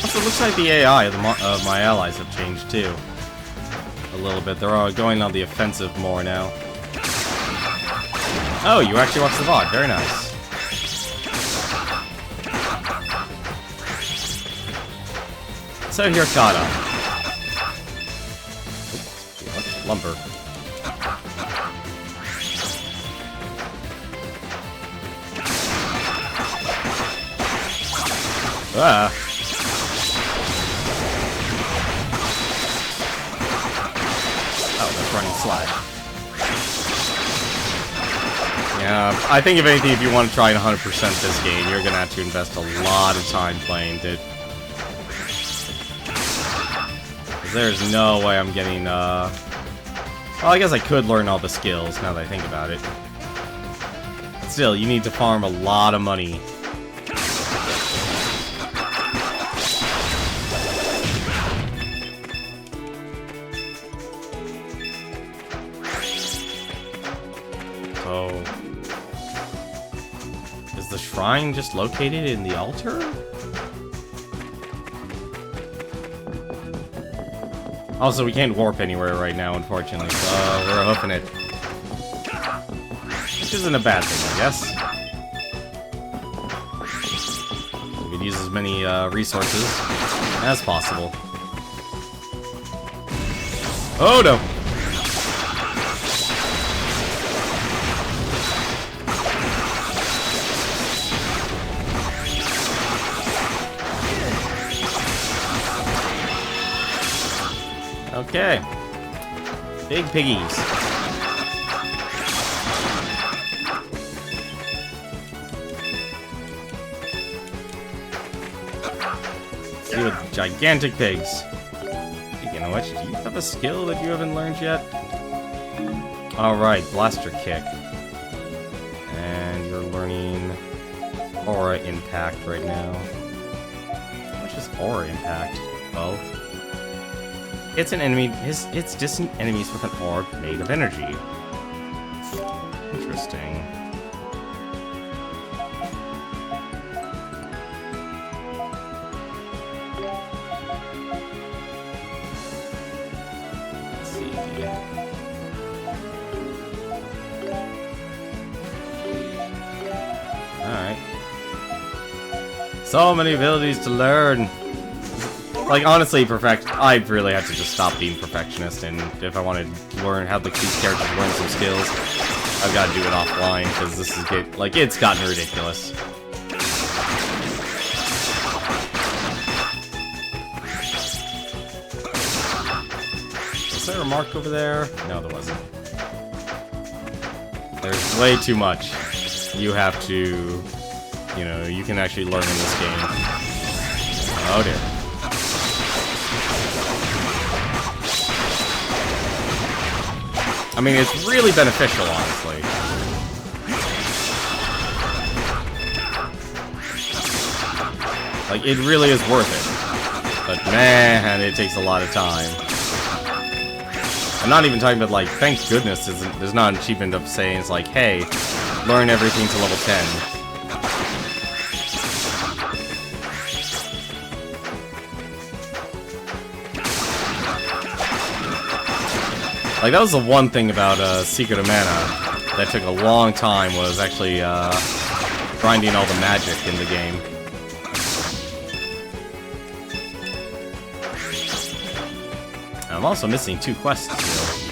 Also, it looks like the AI of my allies have changed too. A little bit. They're all going on the offensive more now. Oh, you actually watched the VOD. Very nice. So here, Kata. What? Lumber. Ah. Oh, that's running slash. Yeah, I think if anything, if you want to try and 100% this game, you're gonna have to invest a lot of time playing, dude. There's no way I'm getting, well, I guess I could learn all the skills, now that I think about it. But still, you need to farm a lot of money. So... is the shrine just located in the altar? Also, we can't warp anywhere right now, unfortunately, so we're hoofing it. Which isn't a bad thing, I guess. use as many resources as possible. Oh no! Okay. Big piggies. See with gigantic pigs. You know what? Do you have a skill that you haven't learned yet? Alright, Blaster Kick. And you're learning Aura Impact right now. How much is Aura Impact? 12. It's an enemy. It's distant enemies with an orb made of energy. Interesting. Let's see. Alright. So many abilities to learn. Like, honestly, I really have to just stop being perfectionist, and if I want to learn how these characters learn some skills, I've got to do it offline, because this is it's gotten ridiculous. Was there a mark over there? No, there wasn't. There's way too much. You have to, you can actually learn in this game. Oh dear. I mean, it's really beneficial, honestly. Like, it really is worth it. But man, it takes a lot of time. I'm not even talking about, like, thank goodness there's not an achievement of saying it's like, hey, learn everything to level 10. Like, that was the one thing about Secret of Mana that took a long time, was actually grinding all the magic in the game. I'm also missing 2 quests still.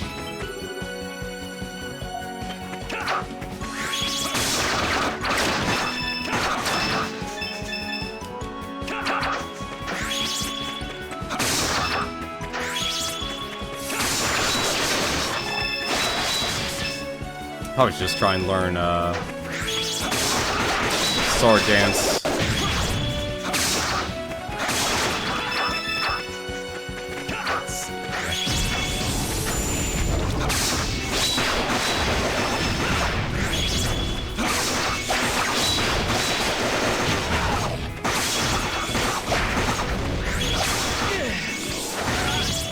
Probably just try and learn sword dance.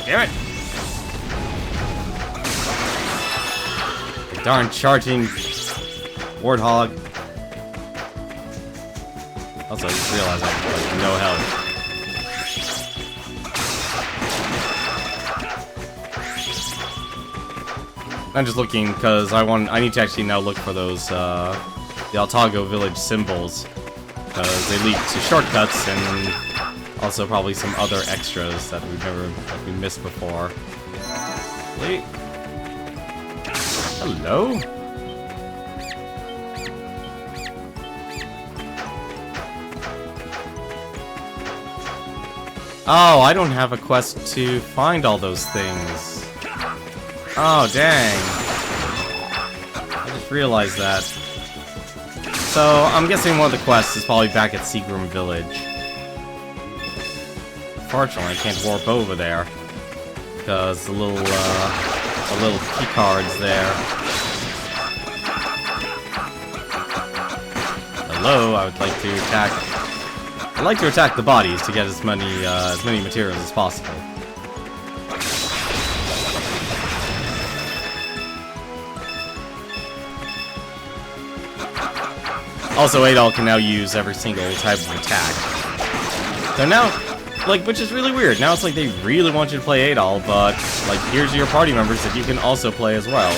Damn it! Darn charging warthog. Also, I just realized I have like, no health. I'm just looking because I need to actually now look for those the Altago village symbols, because they lead to shortcuts and also probably some other extras that we missed before. Wait. Hello? Oh, I don't have a quest to find all those things. Oh, dang. I just realized that. So, I'm guessing one of the quests is probably back at Seagram Village. Unfortunately, I can't warp over there, because the little key cards there. Hello, I would like to attack. I'd like to attack the bodies to get as many materials as possible. Also, Adol can now use every single type of attack. So now, like, which is really weird. Now it's like they really want you to play Adol, but, like, here's your party members that you can also play as well.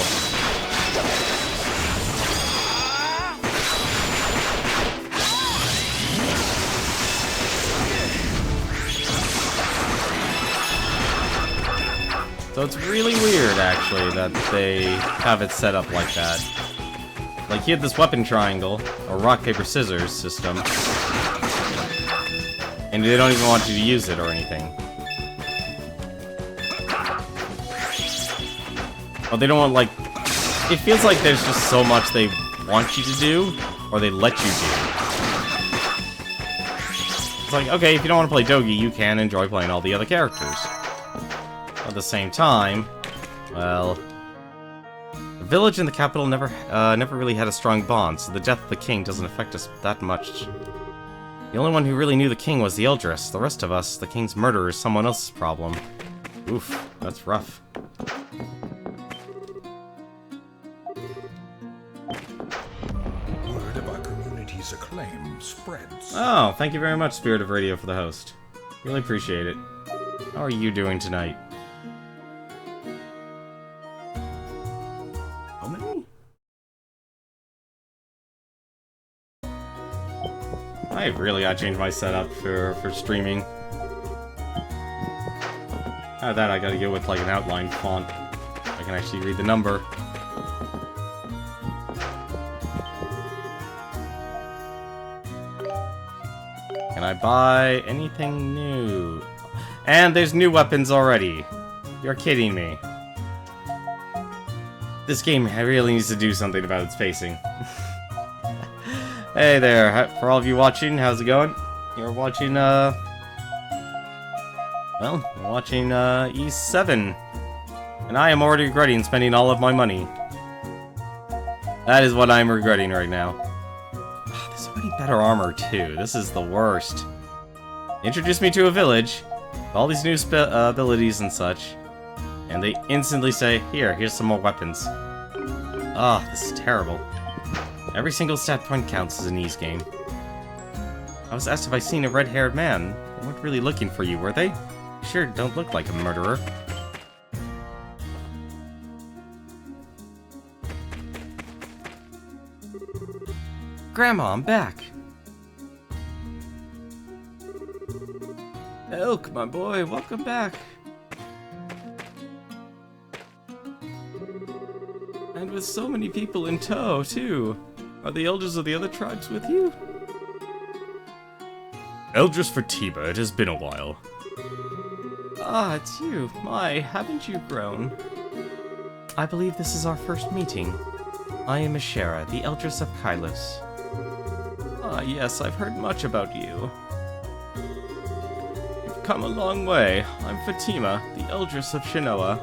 So it's really weird, actually, that they have it set up like that. Like, he had this weapon triangle, or rock, paper, scissors system, and they don't even want you to use it or anything. Well, they don't want, like... It feels like there's just so much they want you to do, or they let you do. It's like, okay, if you don't want to play Dogi, you can enjoy playing all the other characters. At the same time, well... The village and the capital never really had a strong bond, so the death of the king doesn't affect us that much. The only one who really knew the king was the Eldris. The rest of us, the king's murder, is someone else's problem. Oof, that's rough. Word of our community's acclaim spreads. Oh, thank you very much, Spirit of Radio, for the host. Really appreciate it. How are you doing tonight? How many? I really gotta change my setup for streaming. Out of that, I gotta go with like an outline font. I can actually read the number. Can I buy anything new? And there's new weapons already. You're kidding me. This game really needs to do something about its pacing. Hey there, for all of you watching, how's it going? You're watching, well, you're watching, E7. And I am already regretting spending all of my money. That is what I'm regretting right now. There's so many better armor, too. This is the worst. Introduce me to a village, with all these new abilities and such, and they instantly say, here's some more weapons. Ah, this is terrible. Every single stat point counts as an Ys game. I was asked if I'd seen a red-haired man. They weren't really looking for you, were they? You sure don't look like a murderer. Grandma, I'm back! Elk, my boy, welcome back! And with so many people in tow, too. Are the elders of the other tribes with you? Elders for Tiba, it has been a while. Ah, it's you. My, haven't you grown? I believe this is our first meeting. I am Ashera, the Eldris of Kylos. Ah, yes, I've heard much about you. You've come a long way. I'm Fatima, the Eldris of Shinoa.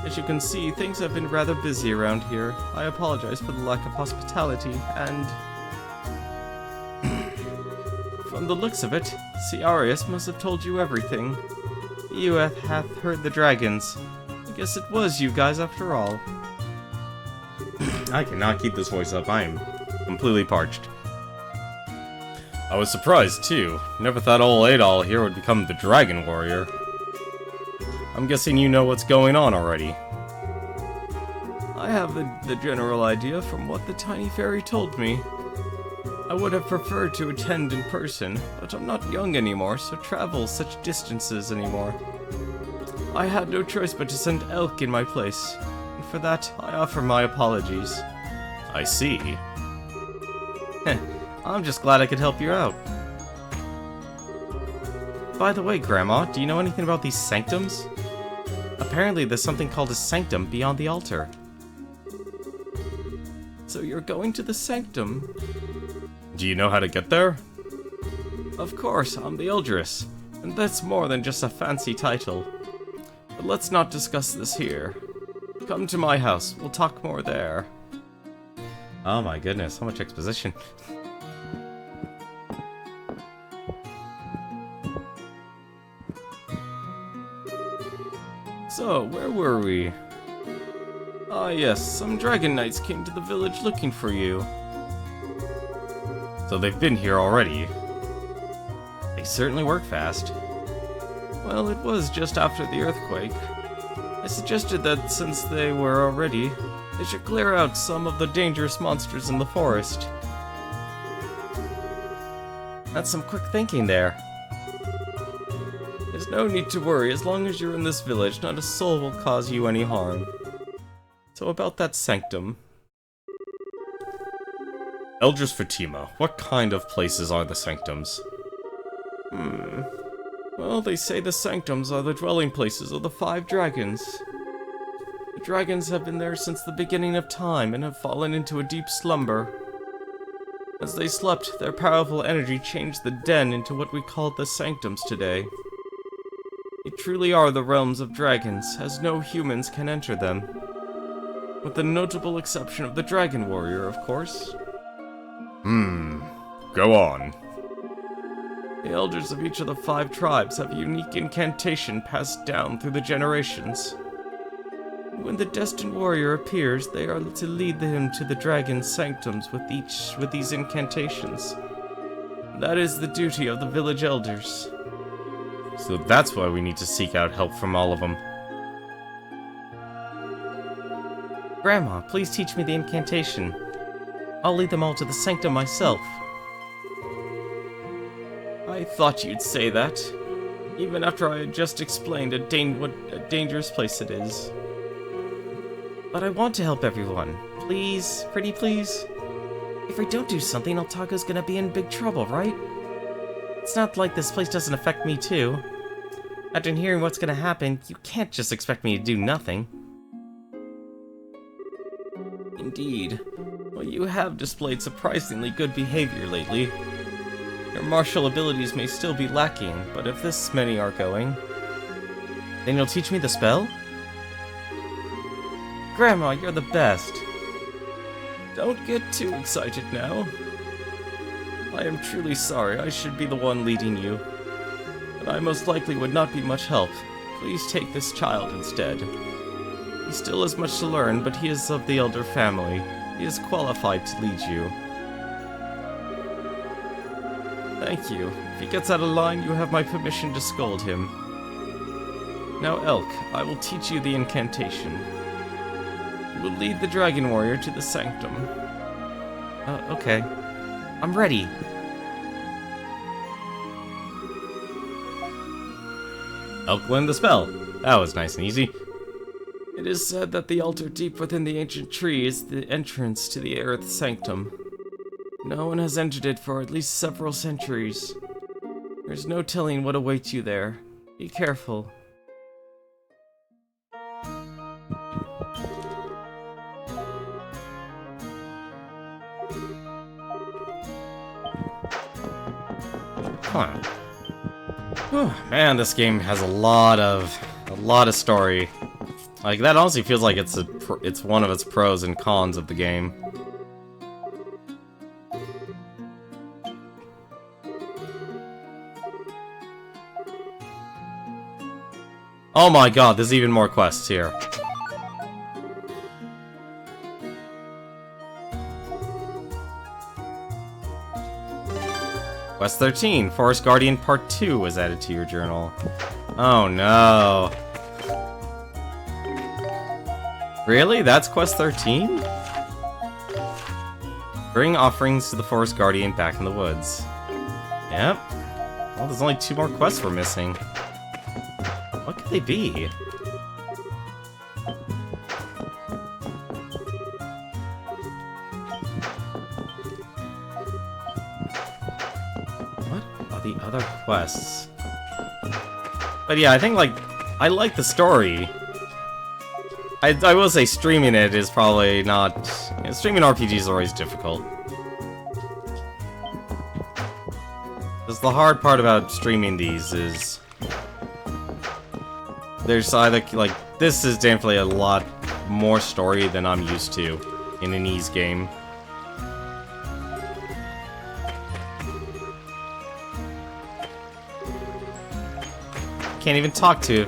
As you can see, things have been rather busy around here. I apologize for the lack of hospitality, and... From the looks of it, Ciarius must have told you everything. You hath heard the dragons. I guess it was you guys after all. I cannot keep this voice up. I am completely parched. I was surprised, too. Never thought old Adol here would become the Dragon Warrior. I'm guessing you know what's going on already. I have the general idea from what the tiny fairy told me. I would have preferred to attend in person, but I'm not young anymore, so travel such distances anymore. I had no choice but to send Elk in my place, and for that, I offer my apologies. I see. I'm just glad I could help you out. By the way, Grandma, do you know anything about these sanctums? Apparently there's something called a sanctum beyond the altar. So you're going to the sanctum? Do you know how to get there? Of course, I'm the Eldris, and that's more than just a fancy title. But let's not discuss this here. Come to my house, we'll talk more there. Oh my goodness, how much exposition. So, where were we? Ah yes, some dragon knights came to the village looking for you. So they've been here already. They certainly work fast. Well, it was just after the earthquake. I suggested that since they were already, they should clear out some of the dangerous monsters in the forest. That's some quick thinking there. It There's no need to worry. As long as you're in this village, not a soul will cause you any harm. So about that sanctum. Eldris Fatima, what kind of places are the sanctums? Well, they say the sanctums are the dwelling places of the 5 dragons. The dragons have been there since the beginning of time and have fallen into a deep slumber. As they slept, their powerful energy changed the den into what we call the sanctums today. They truly are the realms of dragons, as no humans can enter them. With the notable exception of the Dragon Warrior, of course. Go on. The elders of each of the 5 tribes have a unique incantation passed down through the generations. When the destined warrior appears, they are to lead him to the dragon's sanctums with these incantations. That is the duty of the village elders. So that's why we need to seek out help from all of them. Grandma, please teach me the incantation. I'll lead them all to the sanctum myself. I thought you'd say that, even after I had just explained what a dangerous place it is. But I want to help everyone. Please, pretty please. If I don't do something, Altaco's gonna be in big trouble, right? It's not like this place doesn't affect me too. After hearing what's gonna happen, you can't just expect me to do nothing. Indeed. Well, you have displayed surprisingly good behavior lately. Your martial abilities may still be lacking, but if this many are going, then you'll teach me the spell? Grandma, you're the best. Don't get too excited now. I am truly sorry. I should be the one leading you. But I most likely would not be much help. Please take this child instead. He still has much to learn, but he is of the elder family. He is qualified to lead you. Thank you. If he gets out of line, you have my permission to scold him. Now, Elk, I will teach you the incantation. You will lead the Dragon Warrior to the sanctum. Okay. I'm ready. Elk learned the spell. That was nice and easy. It is said that the altar deep within the ancient tree is the entrance to the Earth Sanctum. No one has entered it for at least several centuries. There's no telling what awaits you there. Be careful. Huh. Whew, man, this game has a lot of story. Like, that honestly feels like it's one of its pros and cons of the game. Oh my god, there's even more quests here. Quest 13, Forest Guardian Part 2 was added to your journal. Oh no. Really? That's Quest 13? Bring offerings to the Forest Guardian back in the woods. Yep. Well, there's only 2 more quests we're missing. What could they be? What are the other quests? But yeah, I think, like, I like the story. I will say streaming it is probably not... You know, streaming RPGs are always difficult. Because the hard part about streaming these is... There's either, like, this is definitely a lot more story than I'm used to in an Ys game. Can't even talk to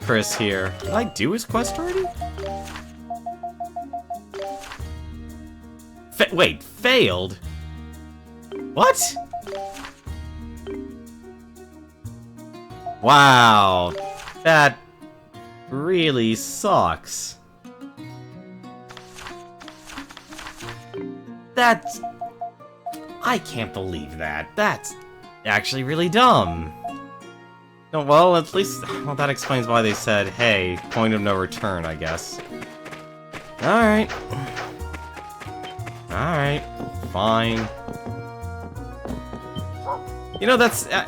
Chris here. Did I do his quest already? Wait, failed? What? Wow, that really sucks. That's... I can't believe that. actually really dumb. No, well, at least... Well, that explains why they said, hey, point of no return, I guess. Alright. Alright. Fine. You know, that's... I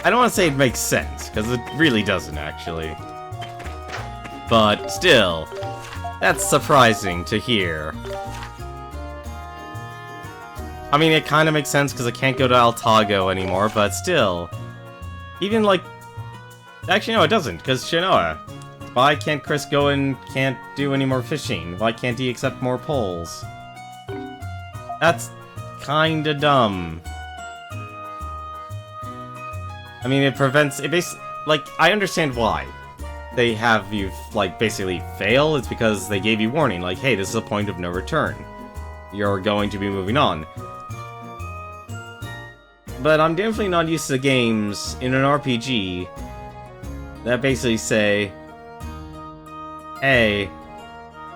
don't want to say it makes sense, because it really doesn't, actually. But, still, that's surprising to hear. I mean, it kind of makes sense, because I can't go to Altago anymore, but still... Even, like... Actually, no, it doesn't, because Shinoa. Why can't Chris go and can't do any more fishing? Why can't he accept more poles? That's kinda dumb. I mean, it prevents... It basically... Like, I understand why they have you, like, basically fail. It's because they gave you warning, like, hey, this is a point of no return. You're going to be moving on. But I'm definitely not used to games in an RPG that basically say, hey,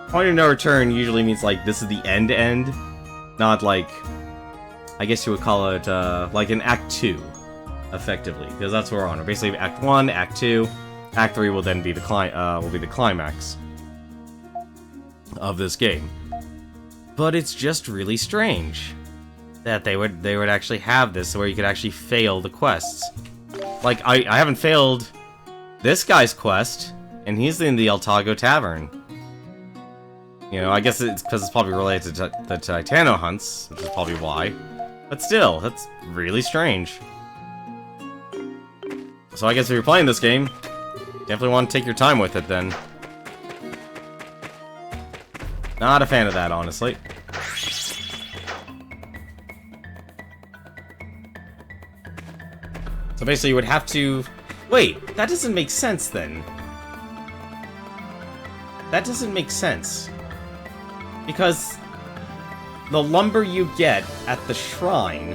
point of no return usually means, like, this is the end, not, like, I guess you would call it, like an Act 2, effectively, because that's what we're on. We're basically Act 1, Act 2, Act 3 will then be the climax of this game. But it's just really strange that they would actually have this where you could actually fail the quests. Like, I haven't failed this guy's quest, and he's in the Altago Tavern. You know, I guess it's because it's probably related to the Titano hunts, which is probably why. But still, that's really strange. So I guess if you're playing this game, definitely want to take your time with it then. Not a fan of that, honestly. So basically you would have to... Wait, that doesn't make sense then. That doesn't make sense. Because the lumber you get at the shrine,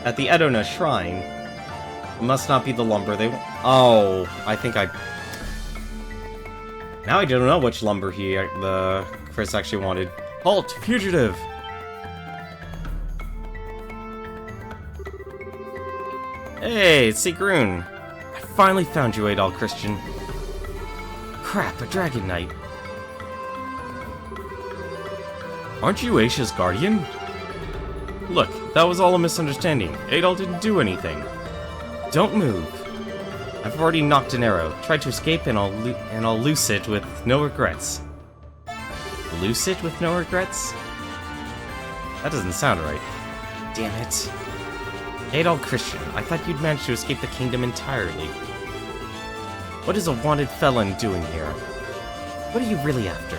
at the Edona shrine, must not be the lumber they want. Oh, I think I... Now I don't know which lumber Chris actually wanted. Halt, fugitive! Hey, it's Sigrun. I finally found you, Adol, Christian. Crap, a Dragon Knight. Aren't you Aisha's guardian? Look, that was all a misunderstanding. Adol didn't do anything. Don't move. I've already knocked an arrow. Tried to escape and I'll loose it with no regrets. Loose it with no regrets? That doesn't sound right. Damn it. Adol Christian, I thought you'd managed to escape the kingdom entirely. What is a wanted felon doing here? What are you really after?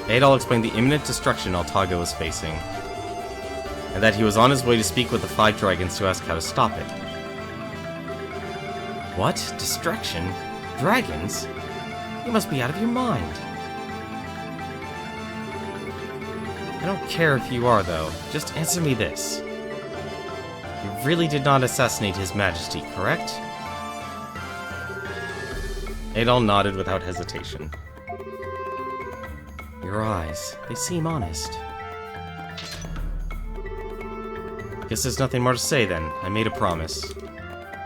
Adol explained the imminent destruction Altago was facing, and that he was on his way to speak with the 5 dragons to ask how to stop it. What? Destruction? Dragons? You must be out of your mind. I don't care if you are, though. Just answer me this. You really did not assassinate His Majesty, correct? Adol nodded without hesitation. Your eyes, they seem honest. Guess there's nothing more to say then. I made a promise.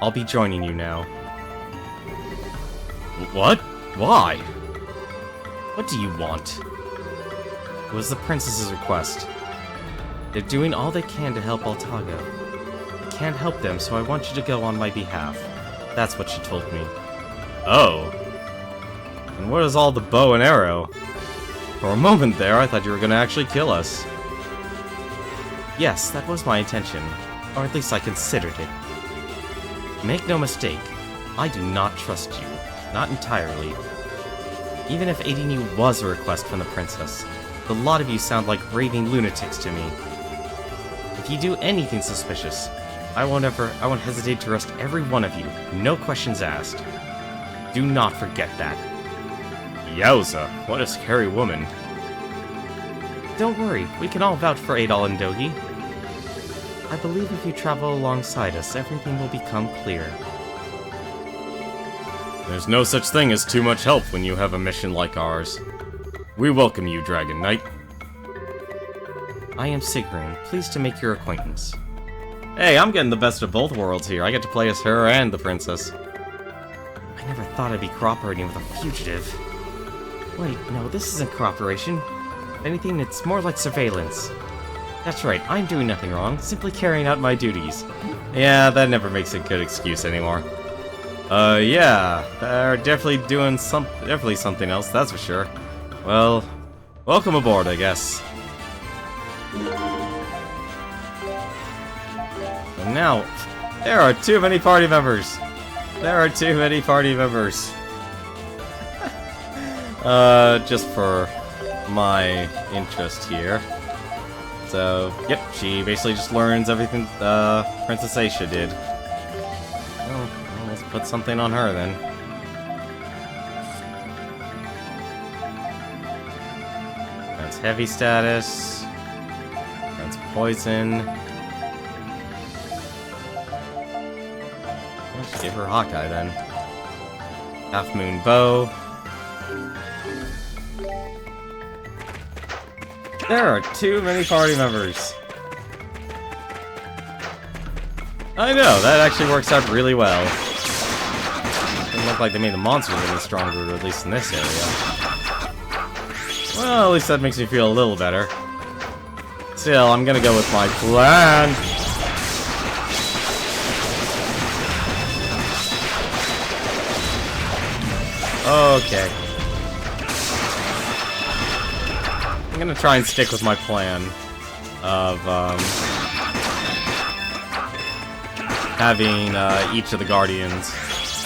I'll be joining you now. What? Why? What do you want? It was the princess's request. They're doing all they can to help Altago. I can't help them, so I want you to go on my behalf. That's what she told me. Oh. And what is all the bow and arrow? For a moment there, I thought you were going to actually kill us. Yes, that was my intention. Or at least I considered it. Make no mistake, I do not trust you. Not entirely. Even if aiding you was a request from the princess, the lot of you sound like raving lunatics to me. If you do anything suspicious, I won't hesitate to arrest every one of you, no questions asked. Do not forget that. Yowza, what a scary woman. Don't worry, we can all vouch for Adol and Dogi. I believe if you travel alongside us, everything will become clear. There's no such thing as too much help when you have a mission like ours. We welcome you, Dragon Knight. I am Sigrun. Pleased to make your acquaintance. Hey, I'm getting the best of both worlds here. I get to play as her and the princess. I never thought I'd be cooperating with a fugitive. Wait, no, this isn't cooperation. If anything, it's more like surveillance. That's right, I'm doing nothing wrong, simply carrying out my duties. Yeah, that never makes a good excuse anymore. Yeah, they're definitely doing something else, that's for sure. Well, welcome aboard, I guess. And now, there are too many party members. There are too many party members. Just for my interest here. So, yep, she basically just learns everything Princess Aisha did. Well, let's put something on her then. That's heavy status. That's poison. Let's give her Hawkeye then. Half Moon Bow. There are too many party members. I know, that actually works out really well. Doesn't look like they made the monsters any stronger, at least in this area. Well, at least that makes me feel a little better. Still, I'm gonna go with my plan. Okay. I'm gonna try and stick with my plan of having each of the guardians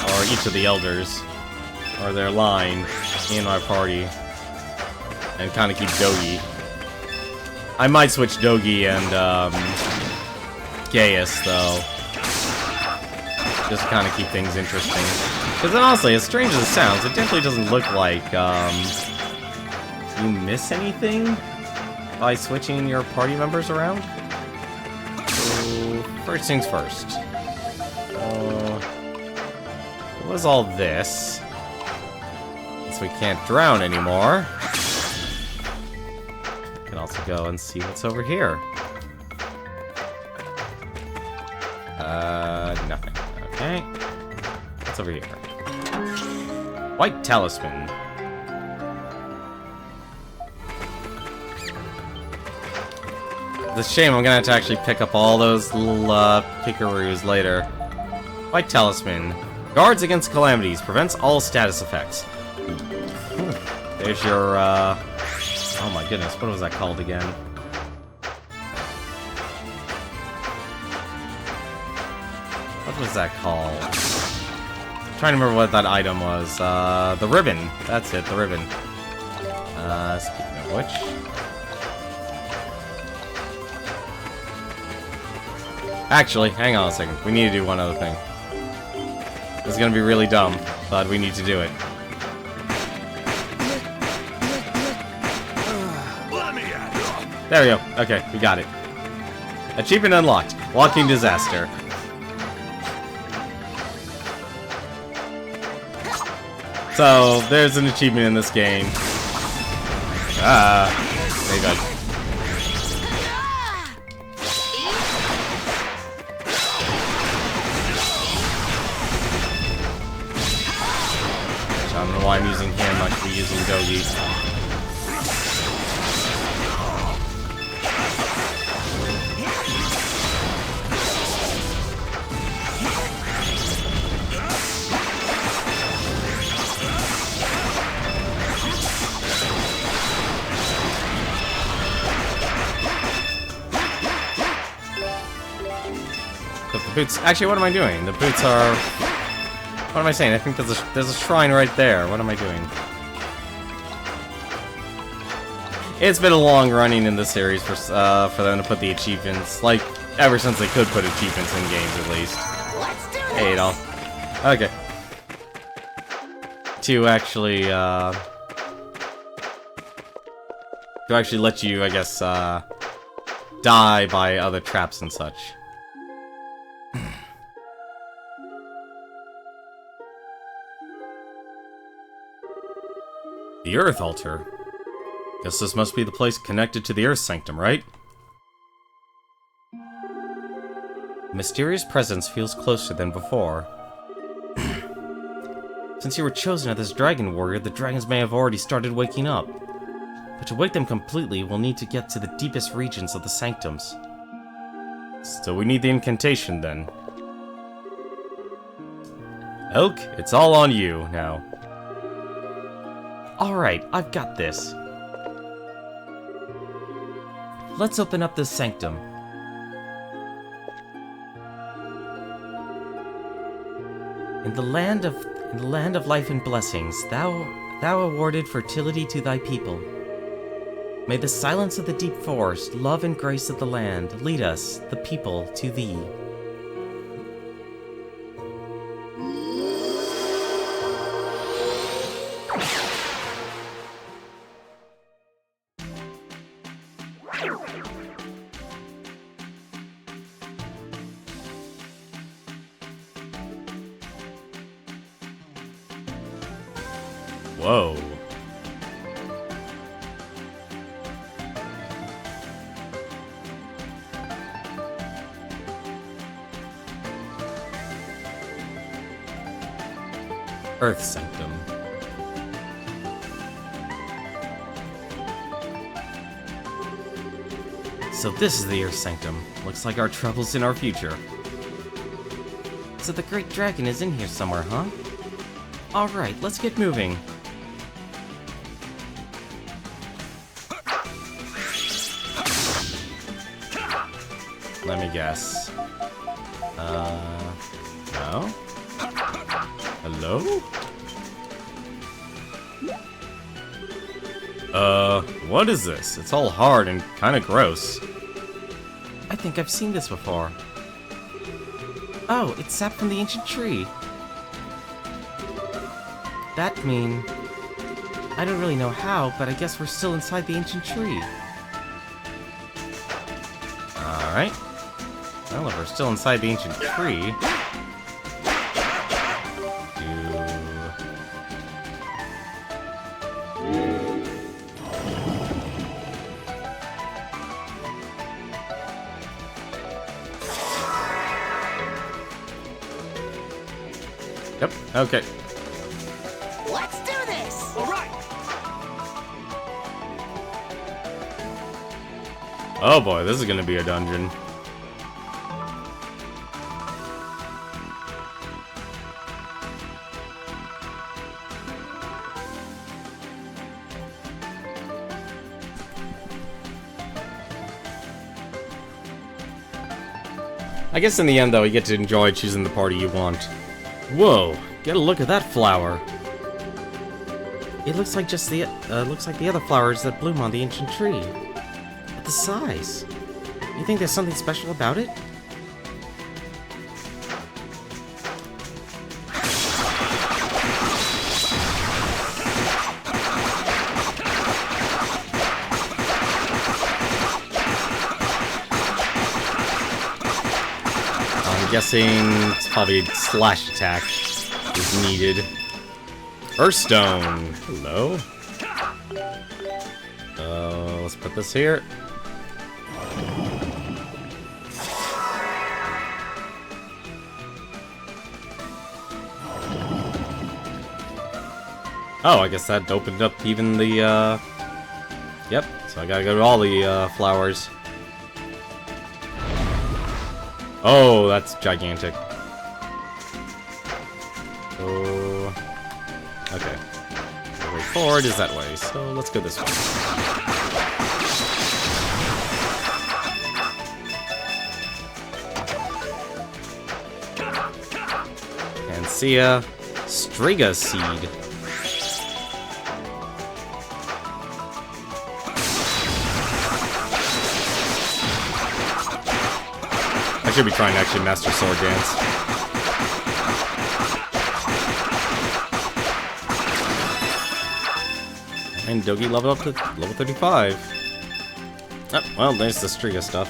or each of the elders or their line in my party and kind of keep Dogi. I might switch Dogi and Gaius though, just to kind of keep things interesting. Because honestly, as strange as it sounds, it definitely doesn't look like you miss anything by switching your party members around. So, first things first. What was all this? Since we can't drown anymore. We can also go and see what's over here. Nothing. Okay. What's over here? White Talisman. It's a shame I'm gonna have to actually pick up all those little pickaroos later. White Talisman. Guards against calamities. Prevents all status effects. There's your, oh my goodness, what was that called again? What was that called? I'm trying to remember what that item was. The ribbon. That's it, the ribbon. Speaking of which... Actually, hang on a second. We need to do one other thing. This is gonna be really dumb, but we need to do it. There we go. Okay, we got it. Achievement unlocked. Walking disaster. So, there's an achievement in this game. There you go. I don't know why I'm using him, I should be using Dogi. But the boots... Actually, what am I doing? The boots are... What am I saying? I think there's a shrine right there. What am I doing? It's been a long running in this series for them to put the achievements, like, ever since they could put achievements in games, at least. Let's do this. Hey, Adol. Okay. To actually let you, I guess, die by other traps and such. The Earth Altar. Guess this must be the place connected to the Earth Sanctum, right? The mysterious presence feels closer than before. Since you were chosen as this dragon warrior, the dragons may have already started waking up. But to wake them completely, we'll need to get to the deepest regions of the sanctums. So we need the incantation, then. Elk, it's all on you, now. Alright, I've got this. Let's open up this sanctum. In the land of life and blessings, thou awarded fertility to thy people. May the silence of the deep forest, love and grace of the land, lead us, the people, to thee. Whoa. Earth Sanctum. So this is the Earth Sanctum. Looks like our trouble's in our future. So the Great Dragon is in here somewhere, huh? Alright, let's get moving. Let me guess. No? Hello? What is this? It's all hard and kinda gross. I think I've seen this before. Oh, it's sap from the ancient tree. That mean... I don't really know how, but I guess we're still inside the ancient tree. Alright. Well, if we're still inside the ancient tree... Yep, okay. Let's do this! All right. Oh boy, this is gonna be a dungeon. I guess in the end, though, you get to enjoy choosing the party you want. Whoa! Get a look at that flower. It looks like just the other flowers that bloom on the ancient tree. But the size. You think there's something special about it? I'm guessing it's probably slash attack is needed. Earthstone. Hello. Let's put this here. Oh, I guess that opened up even the, Yep, so I gotta go to all the, flowers. Oh, that's gigantic. Oh... Okay. The way forward is that way, so let's go this way. And see ya. Striga seed. I should be trying to actually master sword dance. And Dogi leveled up to level 35. Oh, well, there's the Striga stuff.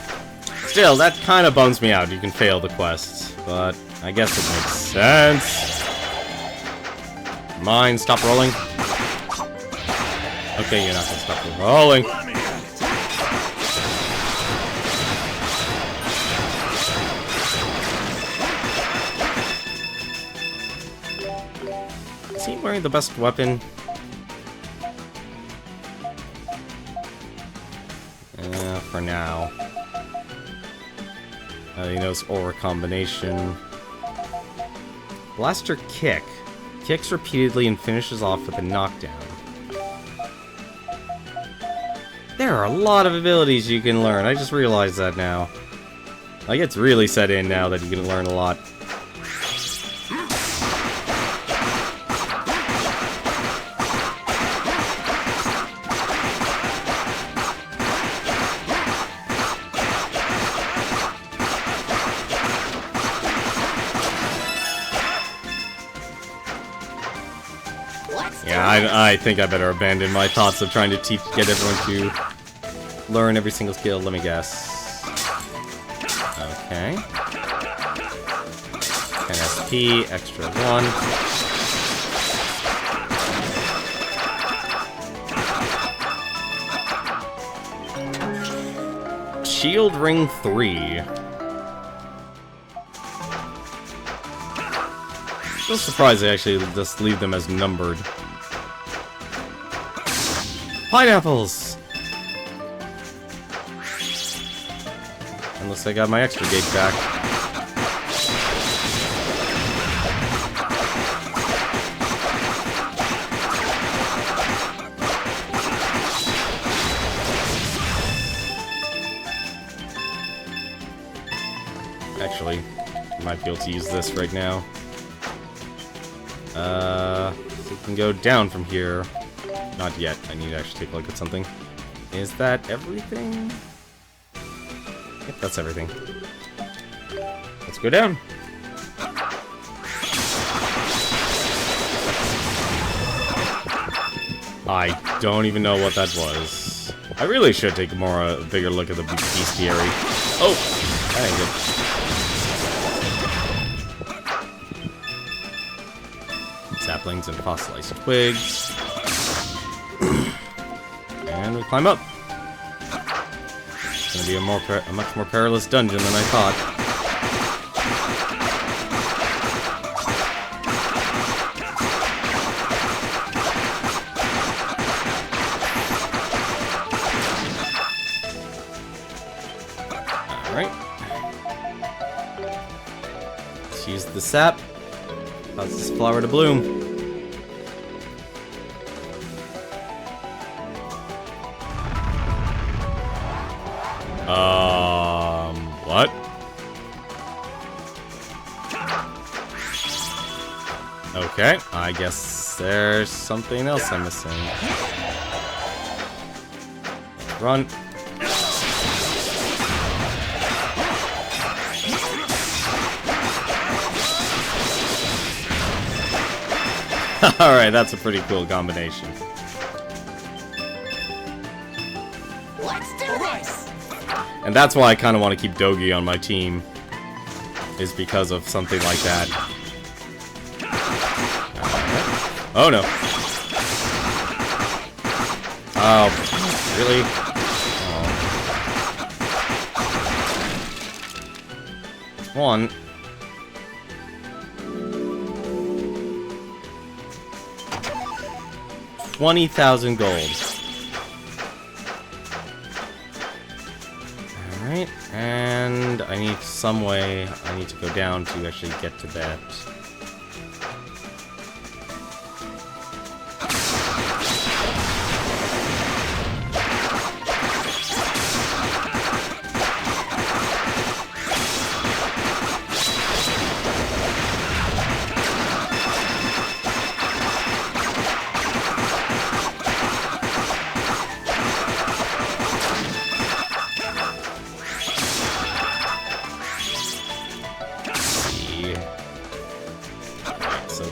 Still, that kind of bums me out. You can fail the quests, but I guess it makes sense. Mine, stop rolling. Okay, you're not gonna stop rolling. learning the best weapon? For now. He knows aura combination. Blaster kick. Kicks repeatedly and finishes off with a knockdown. There are a lot of abilities you can learn. I just realized that now. Like, it's really set in now that you can learn a lot. Yeah, I think I better abandon my thoughts of trying to get everyone to learn every single skill. Let me guess. Okay. 10 SP, extra 1. Shield Ring 3. Still surprised they actually just leave them as numbered. Pineapples! Unless I got my extra gate back. Actually, I might be able to use this right now. So we can go down from here. Not yet. I need to actually take a look at something. Is that everything? Yep, that's everything. Let's go down. I don't even know what that was. I really should take a bigger look at the bestiary. Oh! That ain't good. Saplings and fossilized twigs. And we climb up. It's gonna be a much more perilous dungeon than I thought. All right. Let's use the sap. Cause this flower to bloom. What? Okay, I guess there's something else I'm missing. Run. Alright, that's a pretty cool combination. Let's do this! And that's why I kind of want to keep Dogi on my team, is because of something like that. Oh no. Oh, really? Oh. One. $20,000 gold. Alright, and I need some way, I need to go down to actually get to that.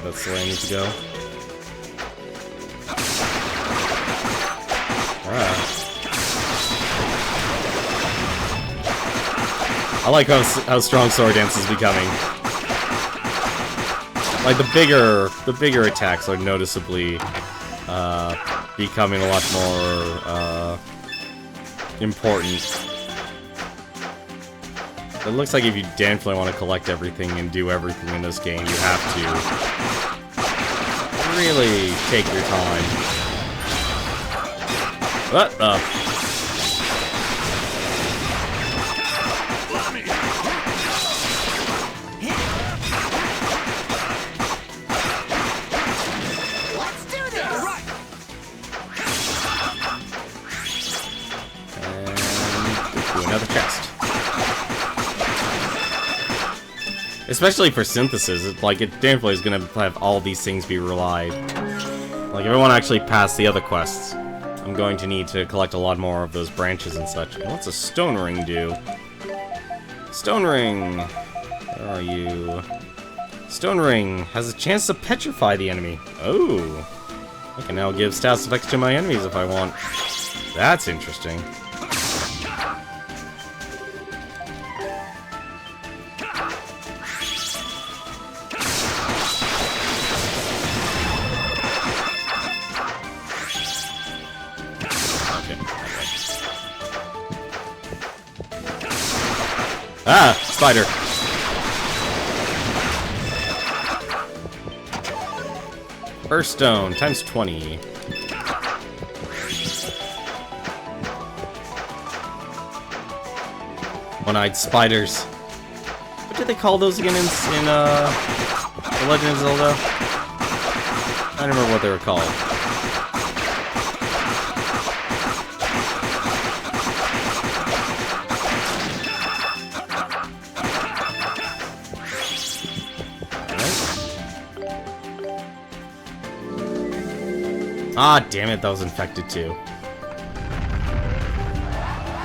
That's the way I need to go. I like how strong Sword Dance is becoming. Like the bigger attacks are noticeably becoming a lot more important. It looks like if you definitely want to collect everything and do everything in this game, you have to Really take your time. What the? Let's do this! Right. And do another chest. Especially for synthesis, it definitely is gonna have all these things be relied. Like, if I want to actually pass the other quests, I'm going to need to collect a lot more of those branches and such. And what's a stone ring do? Stone ring! Where are you? Stone ring has a chance to petrify the enemy. Oh! I can now give status effects to my enemies if I want. That's interesting. Ah! Spider! Burst stone, times 20. One-eyed spiders. What do they call those again in The Legend of Zelda? I don't remember what they were called. Ah, damn it, that was infected too.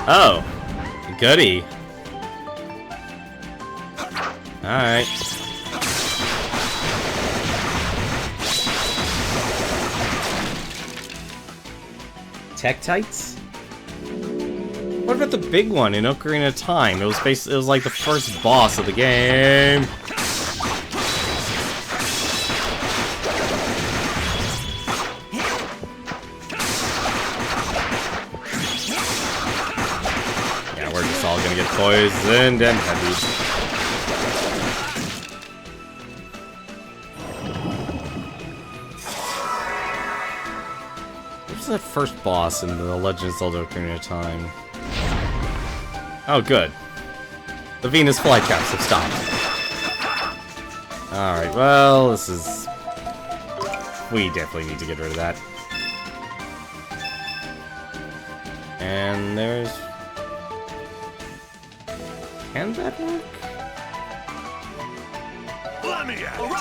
Oh, goody. Alright. Tektites? What about the big one in Ocarina of Time? It was like the first boss of the game. Poisoned and heavy. What's that first boss in The Legend of Zelda Ocarina of Time? Oh, good. The Venus flytraps have stopped. Alright, well, this is... We definitely need to get rid of that. And there's... Can that work?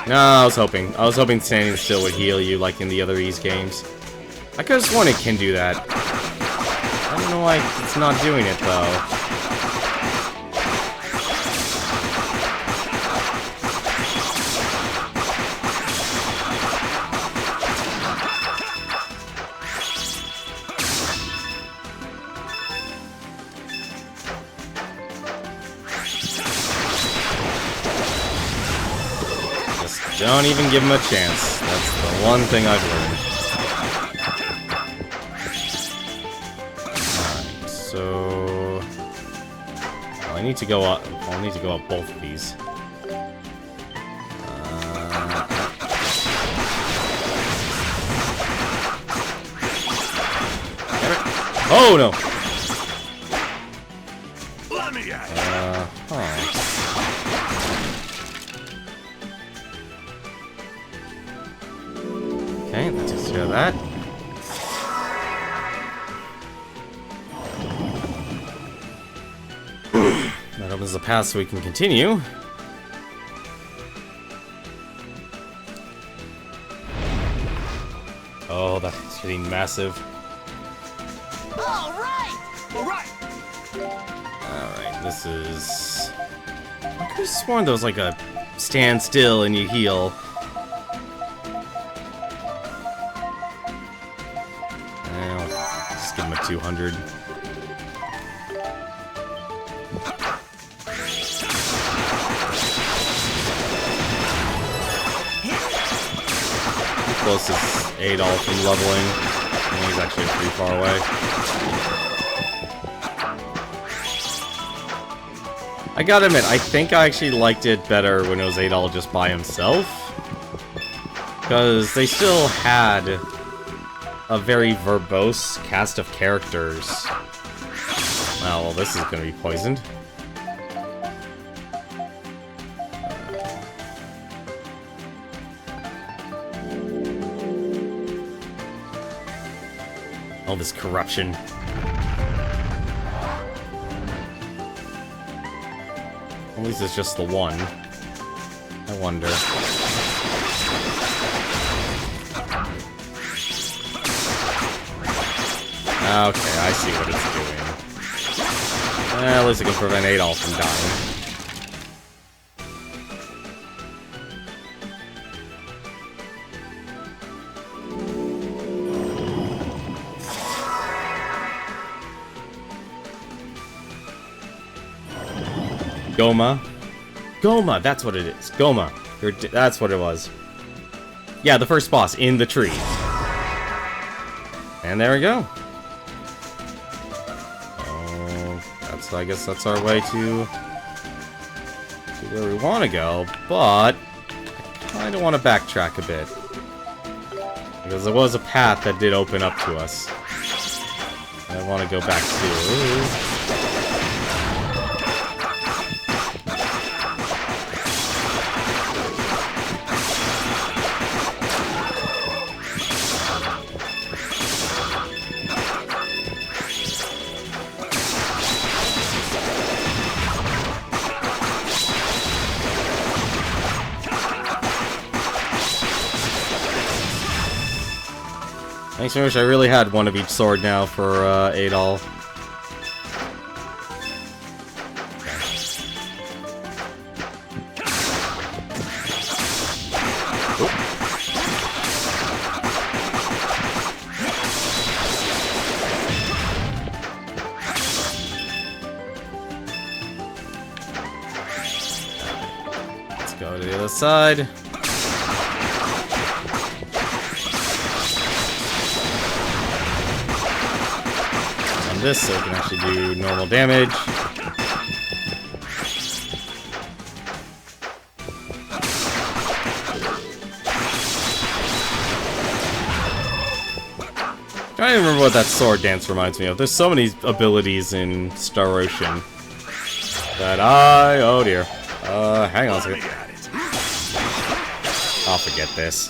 No, I was hoping standing still would heal you like in the other Ys games. I could have sworn it can do that. I don't know why it's not doing it though. Don't even give him a chance. That's the one thing I've learned. Alright, so... Well, I need to go up. I'll need to go up both of these. Damn it. Oh no! Okay, let's just do that. That opens the path so we can continue. Oh, that's getting massive. Alright! Alright, this is... I could have sworn there was like a stand still and you heal. Just give him a 200. Close is Adol from leveling. And he's actually pretty far away. I gotta admit, I think I actually liked it better when it was Adol just by himself. Because they still had a very verbose cast of characters. Oh, well, this is gonna be poisoned. All this corruption. At least it's just the one. I wonder. Okay, I see what it's doing. At least it can prevent Adol from dying. Goma. Goma, that's what it is. Goma. That's what it was. Yeah, the first boss in the tree. And there we go. I guess that's our way to where we want to go, but I kind of want to backtrack a bit. Because there was a path that did open up to us. I want to go back to... Thanks very much. I really had one of each sword now for Adol. Let's go to the other side. This so it can actually do normal damage. I don't even remember what that sword dance reminds me of. There's so many abilities in Star Ocean that oh dear. Hang on a second. I'll forget this.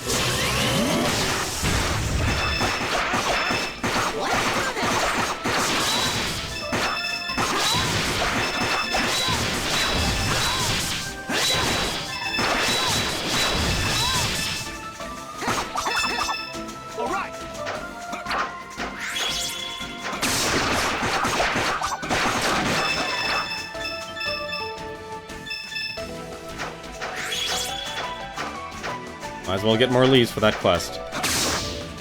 Might as well get more leaves for that quest.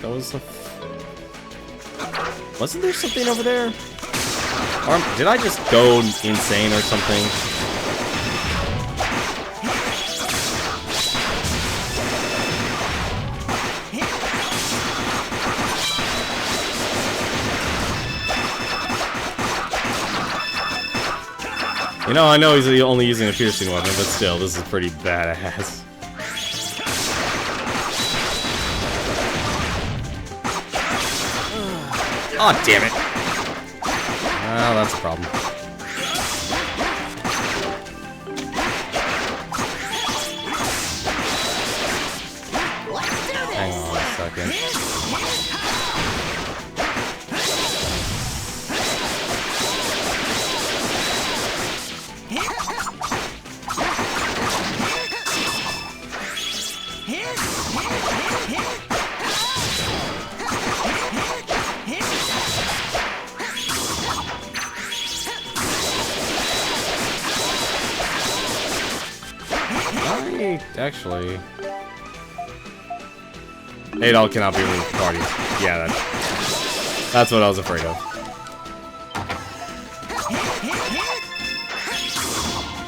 That was wasn't there something over there? Or did I just go insane or something? You know, I know he's only using a piercing weapon, but still, this is pretty badass. Aw, oh, damn it. Oh, that's a problem. Hang on a second. Actually, Adol cannot be in the party. Yeah, that's what I was afraid of.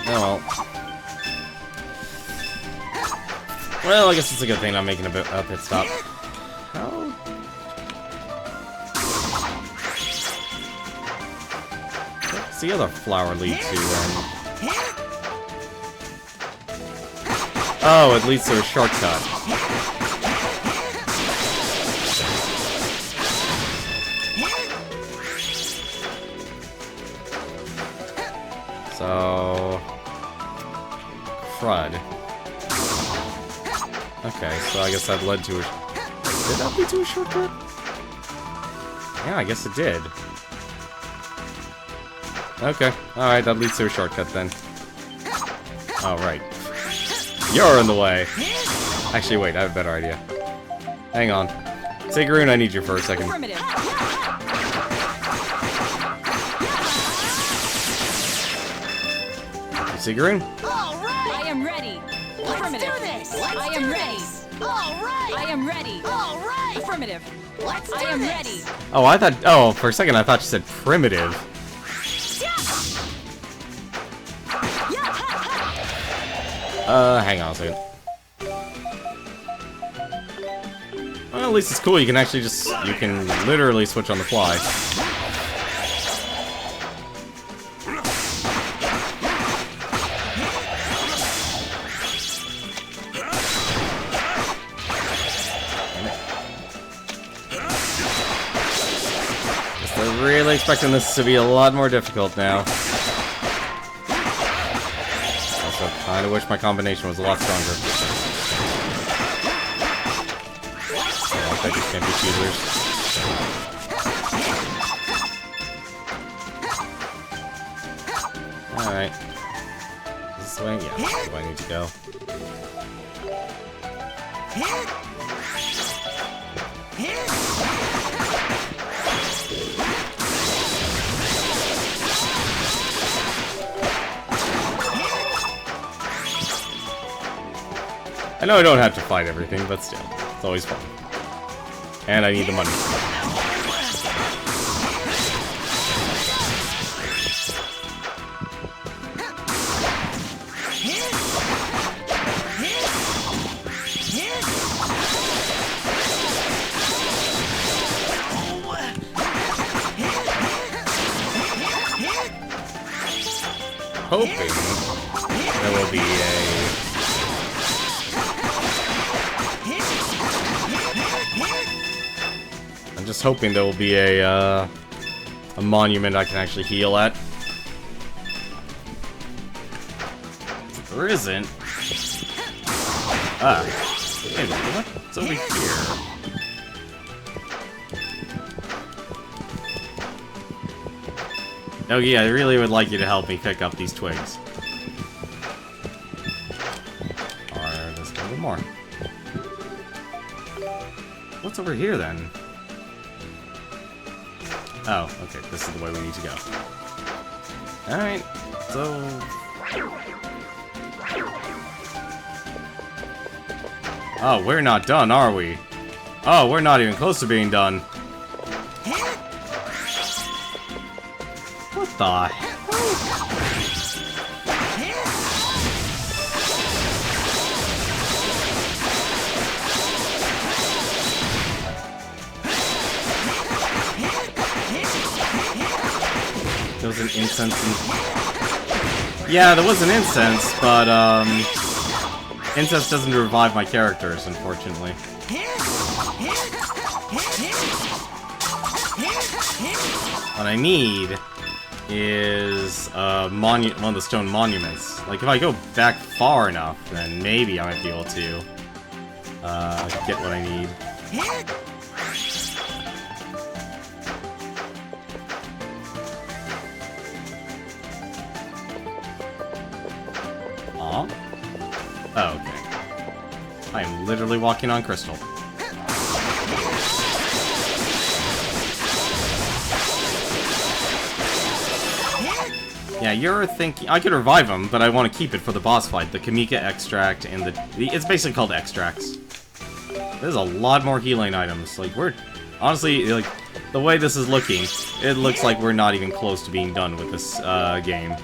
Oh well, I guess it's a good thing I'm making a pit stop. How? What's the other flower lead to then? Oh, it leads to a shortcut. So... crud. Okay, so I guess that led to a... Did that lead to a shortcut? Yeah, I guess it did. Okay, alright, that leads to a shortcut then. Alright. You're in the way! Actually, wait, I have a better idea. Hang on. Sigrun, I need you for a second. Sigrun? I am ready. Let's do this. I am ready. I am ready. Affirmative. I am ready. Oh, I thought... Oh, for a second I thought you said primitive. Hang on a second. Well, at least it's cool. You can actually just... You can literally switch on the fly. They're really expecting this to be a lot more difficult now. Also, kinda wish my combination was a lot stronger. I just can't be choosers. Alright. This way? Yeah, this is where I need to go. I know I don't have to fight everything, but still, it's always fun. And I need the money. Hoping there will be a... I'm just hoping there will be a monument I can actually heal at. If there isn't... Ah. Wait a minute, what's over here? Oh yeah, I really would like you to help me pick up these twigs. Or just a little more. What's over here then? Oh, okay, this is the way we need to go. Alright, so... Oh, we're not done, are we? Oh, we're not even close to being done. What the hell? There was an incense and... Yeah, there was an incense, but, incense doesn't revive my characters, unfortunately. What I need is, one of the stone monuments. Like, if I go back far enough, then maybe I might be able to, get what I need. Oh, okay. I am literally walking on crystal. Yeah, you're thinking... I could revive him, but I want to keep it for the boss fight. The Kamika extract and the... It's basically called extracts. There's a lot more healing items. Like, we're... Honestly, like, the way this is looking, it looks like we're not even close to being done with this, game.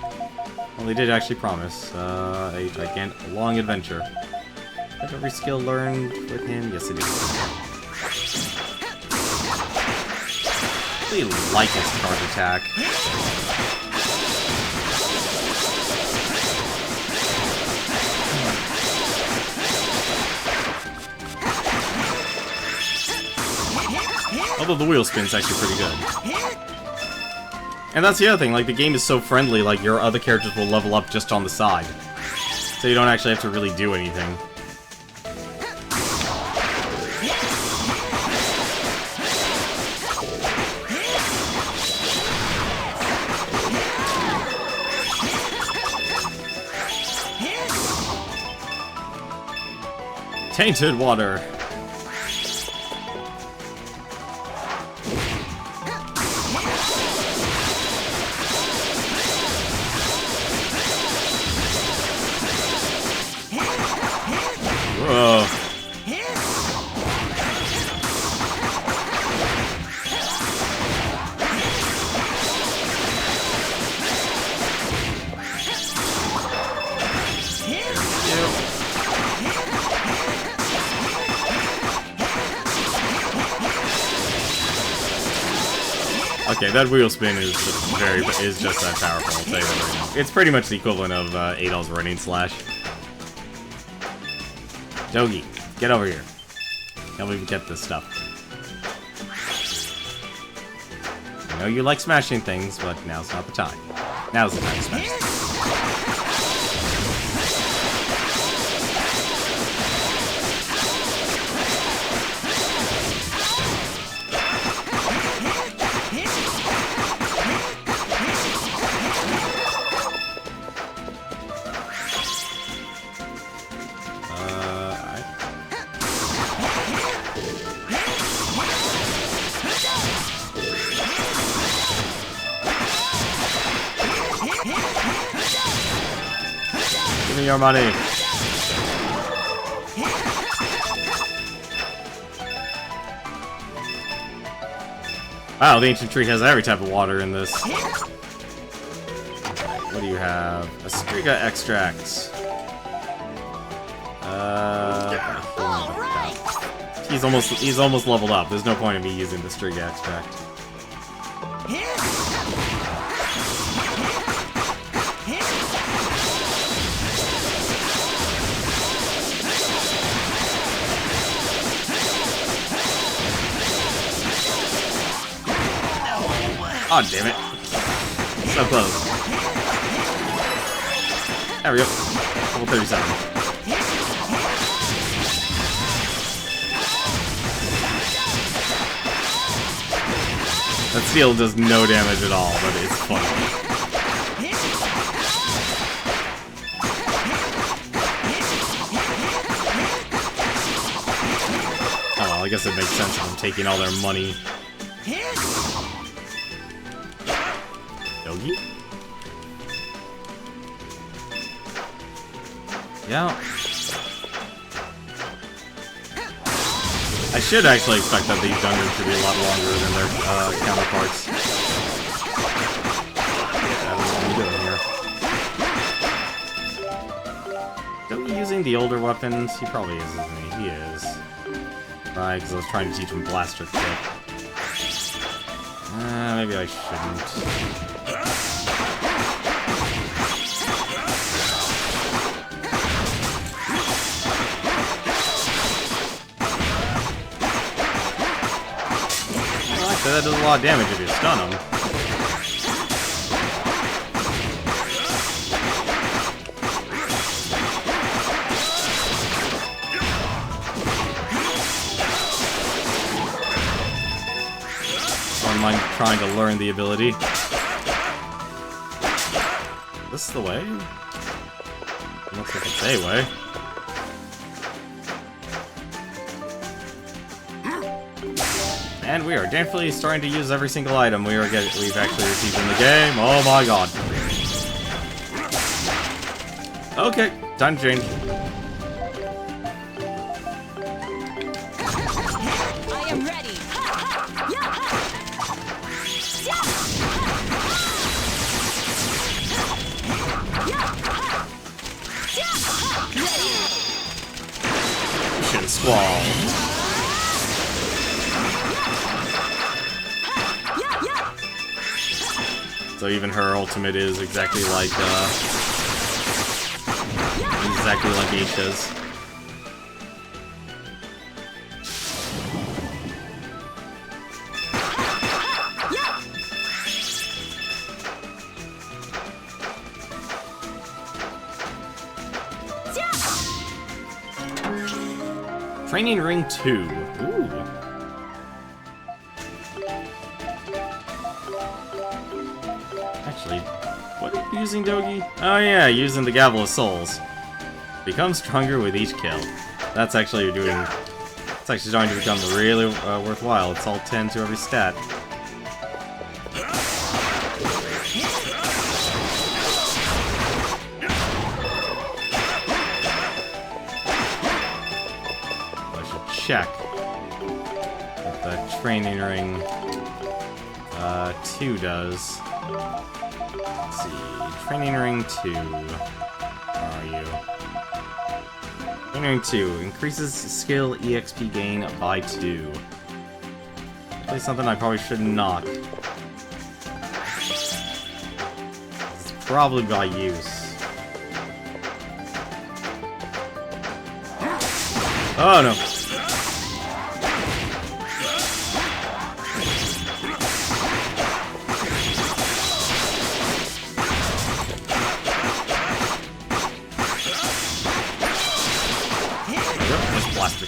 Well, they did actually promise, a gigantic, long adventure. Have every skill learned with him? Yes, it is. I really like his charge attack. Although the wheel spin's actually pretty good. And that's the other thing, like, the game is so friendly, like, your other characters will level up just on the side. So you don't actually have to really do anything. Tainted water. Whoa. Okay, that wheel spin is just that powerful. I'll tell you that right now. It's pretty much the equivalent of Adol's running slash. Dogi, get over here. Help me get this stuff. I know you like smashing things, but now's not the time. Now's the time to smash things. Give me your money. Wow, the ancient tree has every type of water in this. What do you have? A Striga extract. He's almost leveled up. There's no point in me using the Striga extract. Oh, damn it. So close. There we go. Level 37. That steel does no damage at all, but it's funny. Oh well, I guess it makes sense if I'm taking all their money. Yogi? Yeah. I should actually expect that these dungeons should be a lot longer than their counterparts. I don't know what I'm doing here. Don't be using the older weapons? He probably is, isn't he? He is. Right, because I was trying to teach him Blaster Kick. Maybe I shouldn't. So that does a lot of damage if you stun him. I don't mind trying to learn the ability. This is the way? Looks like it's a way. And we are definitely starting to use every single item we've actually received in the game. Oh my god. Okay, time to change. I am ready. Shin Squall. So even her ultimate is exactly like Aisha's. Training Ring 2. Ooh. Actually, what are you using, Dogi? Oh yeah, using the Gavel of Souls. Become stronger with each kill. That's actually doing... It's actually starting to become really worthwhile. It's all 10 to every stat. Check what the Training Ring 2 does. Let's see. Training Ring 2. Where are you? Training Ring 2 increases skill EXP gain by 2. Actually, something I probably should not. It's probably by use. Oh no.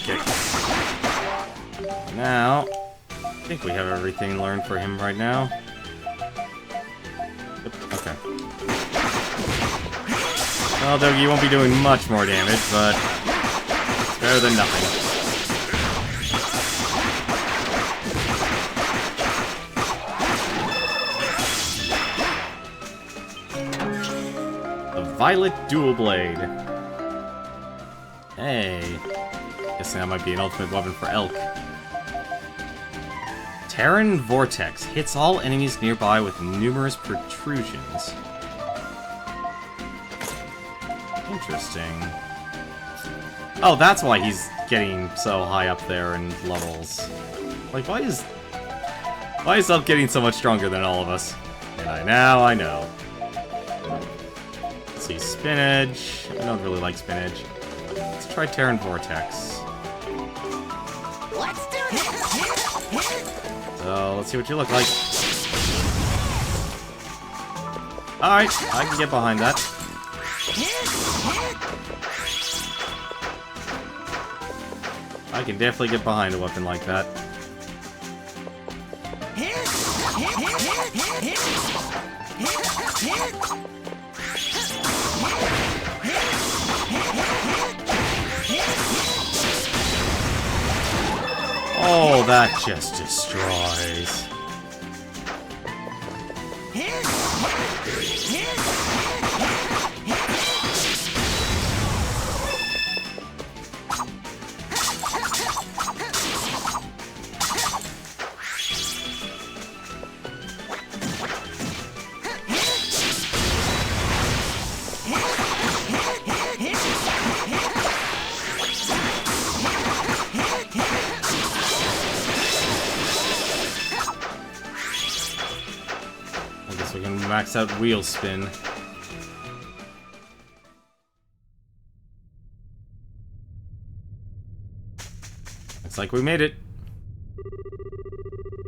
Kick. Now, I think we have everything learned for him right now. Yep, okay. Well, Dogi, you won't be doing much more damage, but it's better than nothing. The Violet Dual Blade. Hey. Guessing that might be an ultimate weapon for Elk. Terran Vortex hits all enemies nearby with numerous protrusions. Interesting. Oh, that's why he's getting so high up there in levels. Like, why is Elk getting so much stronger than all of us? And I know. Let's see, Spinach. I don't really like Spinach. Let's try Terran Vortex. Let's do this! So, let's see what you look like. Alright, I can get behind that. I can definitely get behind a weapon like that. Oh, that just destroys. Max out wheel spin. Looks like we made it.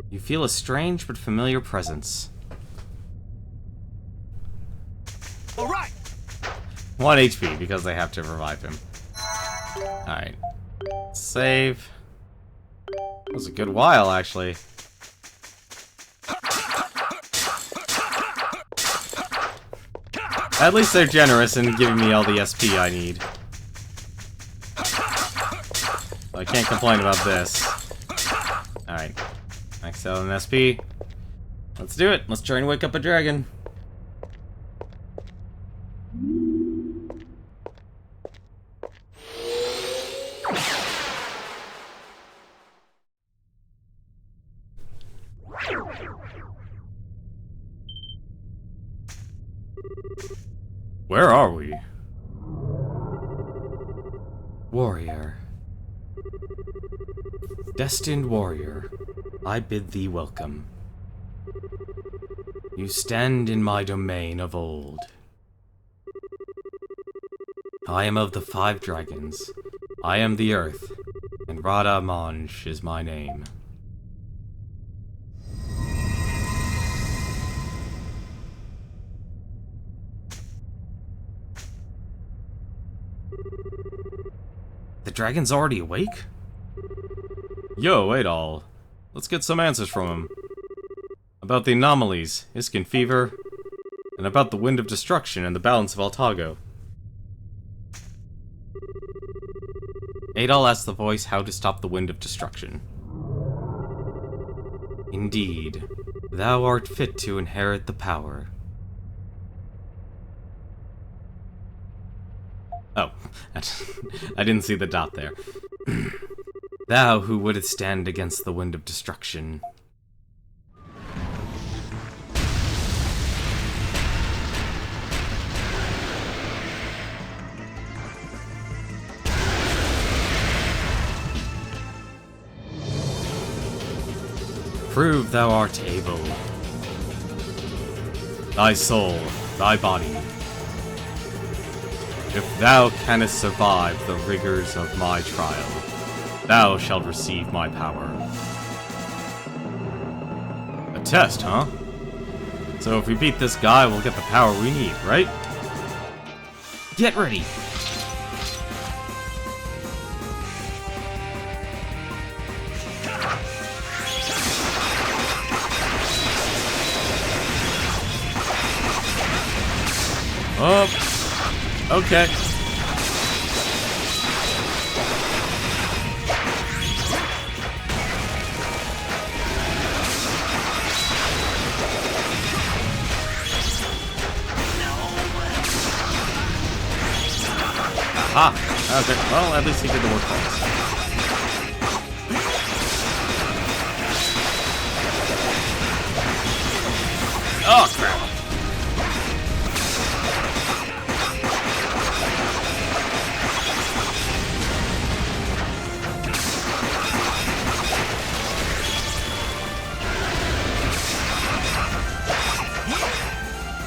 You feel a strange but familiar presence. All right. 1 HP because they have to revive him. Alright. Save. That was a good while, actually. At least they're generous in giving me all the SP I need. So I can't complain about this. Alright. Max out an SP. Let's do it. Let's try and wake up a dragon. Where are we? Warrior. Destined warrior, I bid thee welcome. You stand in my domain of old. I am of the 5 dragons. I am the earth, and Radha Monj is my name. The dragon's already awake? Yo, Adol. Let's get some answers from him. About the anomalies, Iskin fever, and about the wind of destruction and the balance of Altago. Adol asked the voice how to stop the wind of destruction. Indeed, thou art fit to inherit the power. Oh, I didn't see the dot there. Thou who wouldst stand against the wind of destruction. Prove thou art able. Thy soul, thy body. If thou canst survive the rigors of my trial, thou shalt receive my power. A test, huh? So if we beat this guy, we'll get the power we need, right? Get ready! Oh, okay. Ah, okay. Well, at least he did the work for us. Oh, crap.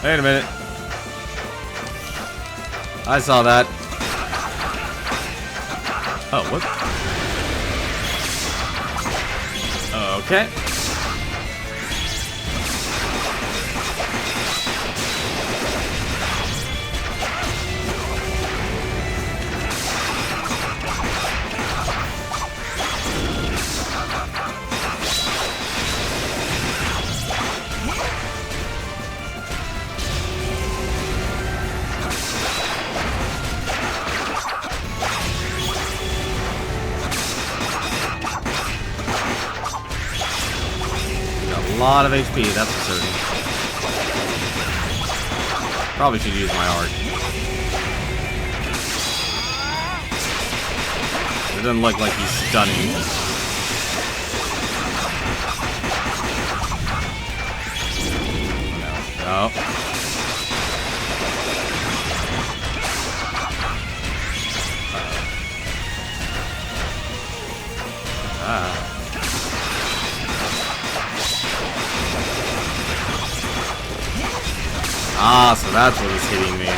Wait a minute. I saw that. Oh, what? Okay. A lot of HP, that's for certain. Probably should use my art. It doesn't look like he's stunning. No. Ah, so that's what is hitting me.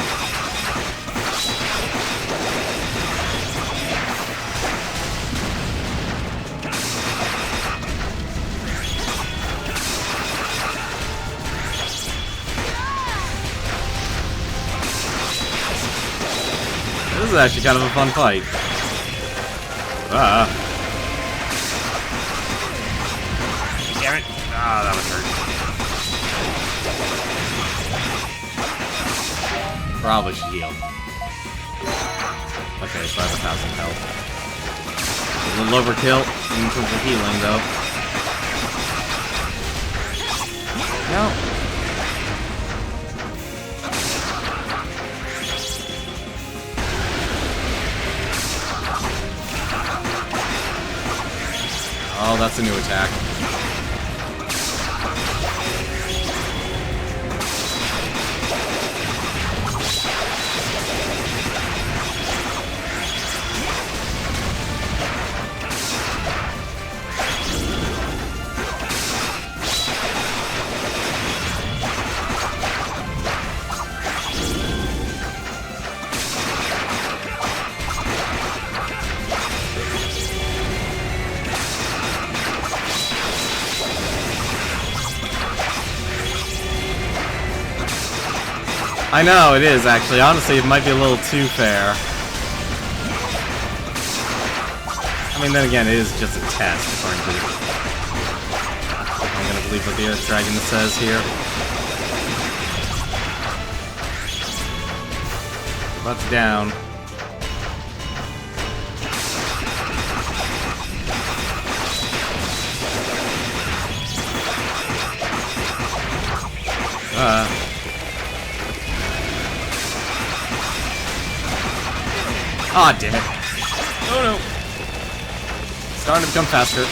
This is actually kind of a fun fight. Ah. Damn it. Ah, that would hurt. Probably should heal. Okay, so I have 1,000 health. A little overkill in terms of healing, though. No. Oh, that's a new attack. I know, it is, actually. Honestly, it might be a little too fair. I I mean, then again, it is just a test, according to... I'm gonna believe what the Earth Dragon says here. Butt's down. Aw, damn it. Oh no. Starting to become faster.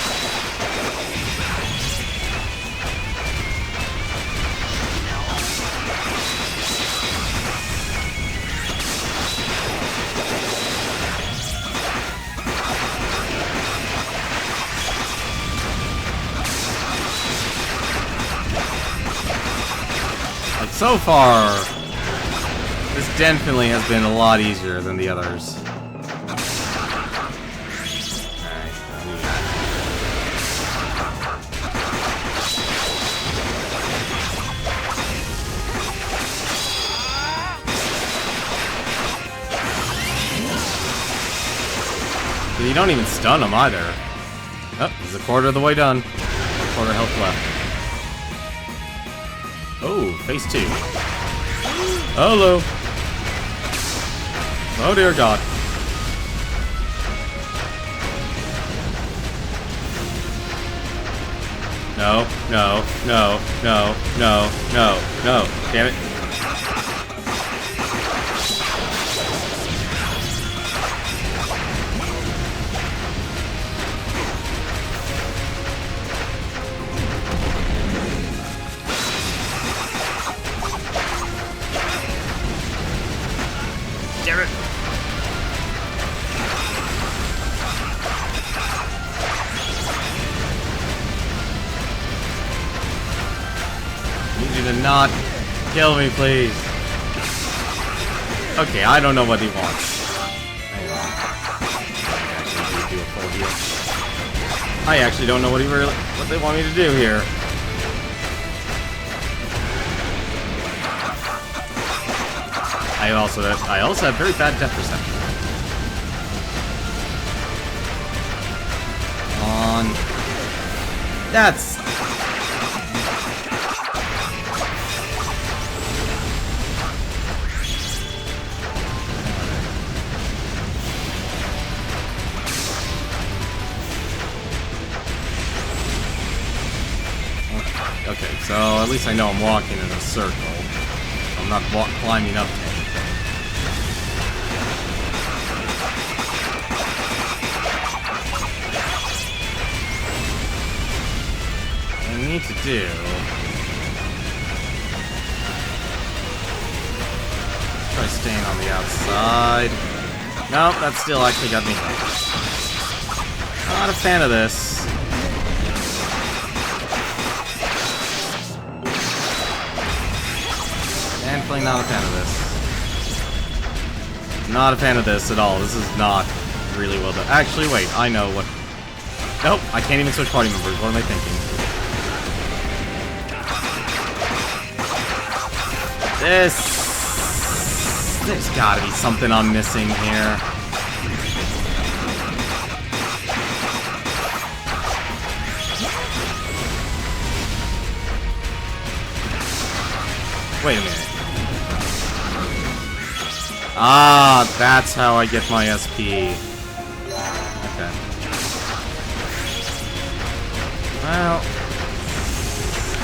Like, so far, this definitely has been a lot easier than the others. You don't even stun him either. Oh, he's a quarter of the way done. Quarter health left. Oh, phase 2. Hello. Oh dear God. No, no, no, no, no, no, no. Damn it. Not kill me, please. Okay, I don't know what he wants. Hang on. I do a full heal. I actually don't know what they want me to do here. I also have very bad depth perception. Come on. That's... Okay, so at least I know I'm walking in a circle. I'm not climbing up to anything. What I need to do... try staying on the outside. No, that still actually got me hit. Not a fan of this. Definitely not a fan of this. Not a fan of this at all. This is not really well done. Actually, wait, I know what... Nope, I can't even switch party members. What am I thinking? There's gotta be something I'm missing here. Wait a minute. Ah, that's how I get my SP. Okay. Well,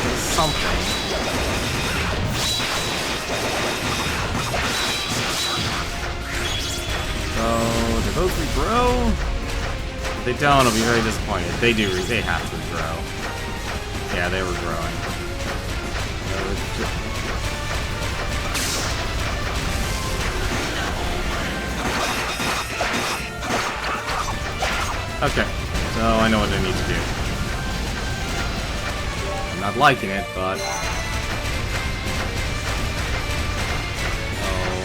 there's something. So, do those regrow? If they don't, I'll be very disappointed. They do, they have to regrow. Yeah, they were growing. Okay, so I know what I need to do. I'm not liking it, but... Oh.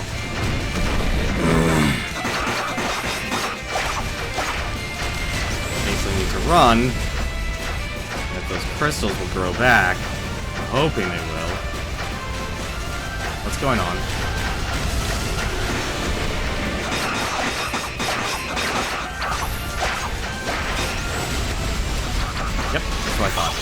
Basically need to run. If those crystals will grow back. I'm hoping they will. What's going on? what I thought.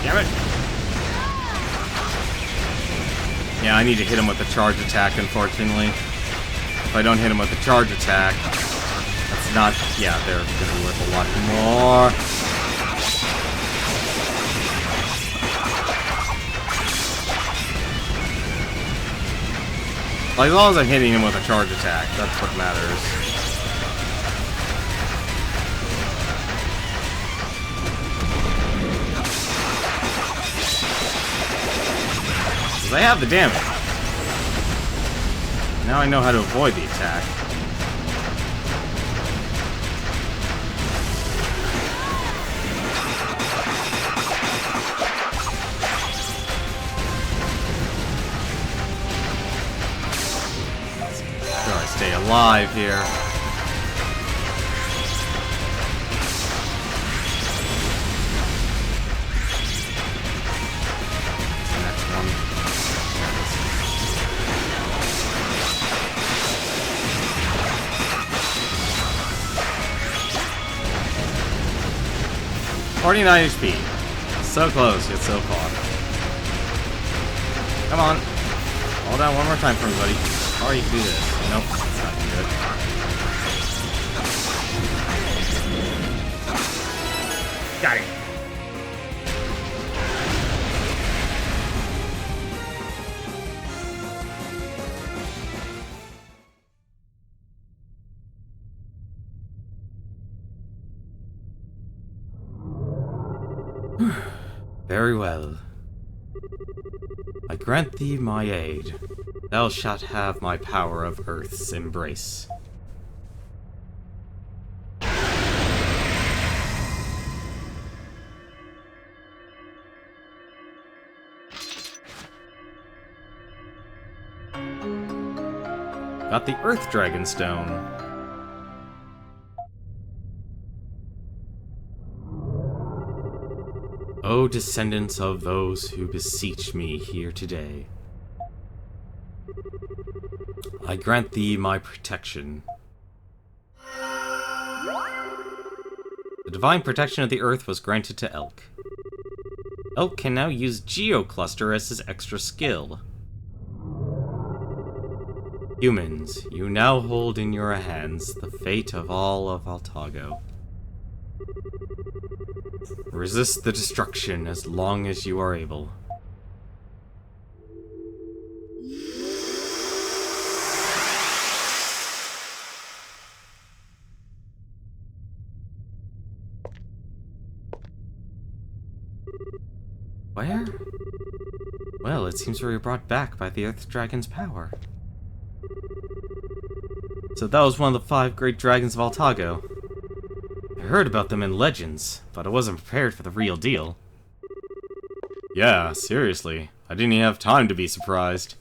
Damn it! Yeah, I need to hit him with a charge attack, unfortunately. If I don't hit him with a charge attack, that's not... Yeah, they're gonna be worth a lot more. Like, as long as I'm hitting him with a charge attack, that's what matters. Because I have the damage. Now I know how to avoid the attack. Stay alive here. The next one. 49 HP. So close, yet so far. Come on. Hold down one more time for me, buddy. Or you can do this. Nope, that's not good. Got it. Very well. I grant thee my aid. Thou shalt have my power of Earth's embrace. Got the Earth Dragon Stone. O descendants of those who beseech me here today, I grant thee my protection. The divine protection of the Earth was granted to Elk. Elk can now use Geocluster as his extra skill. Humans, you now hold in your hands the fate of all of Altago. Resist the destruction as long as you are able. Where? Well, it seems we were brought back by the Earth Dragon's power. So that was one of the 5 great dragons of Altago. I heard about them in legends, but I wasn't prepared for the real deal. Yeah, seriously. I didn't even have time to be surprised.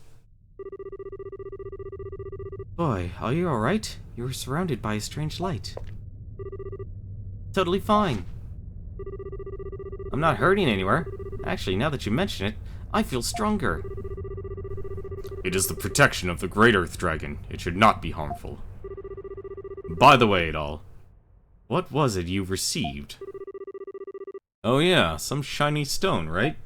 Boy, are you alright? You were surrounded by a strange light. Totally fine. I'm not hurting anywhere. Actually, now that you mention it, I feel stronger. It is the protection of the Great Earth Dragon. It should not be harmful. By the way, Adol, what was it you received? Oh yeah, some shiny stone, right?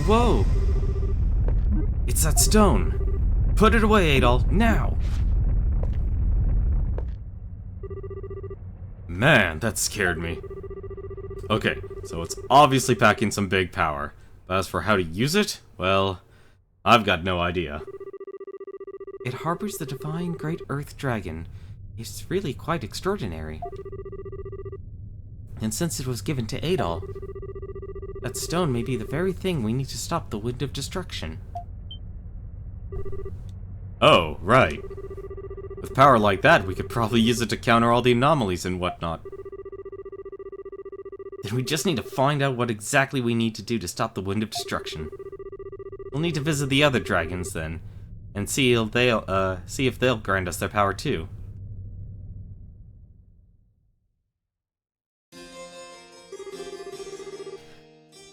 Whoa! It's that stone! Put it away, Adol, now! Man, that scared me. Okay, so it's obviously packing some big power. But as for how to use it, well, I've got no idea. It harbors the divine Great Earth Dragon. It's really quite extraordinary. And since it was given to Adol, that stone may be the very thing we need to stop the Wind of Destruction. Oh, right. With power like that, we could probably use it to counter all the anomalies and whatnot. Then we just need to find out what exactly we need to do to stop the Wind of Destruction. We'll need to visit the other dragons then, and see if they'll grant us their power too.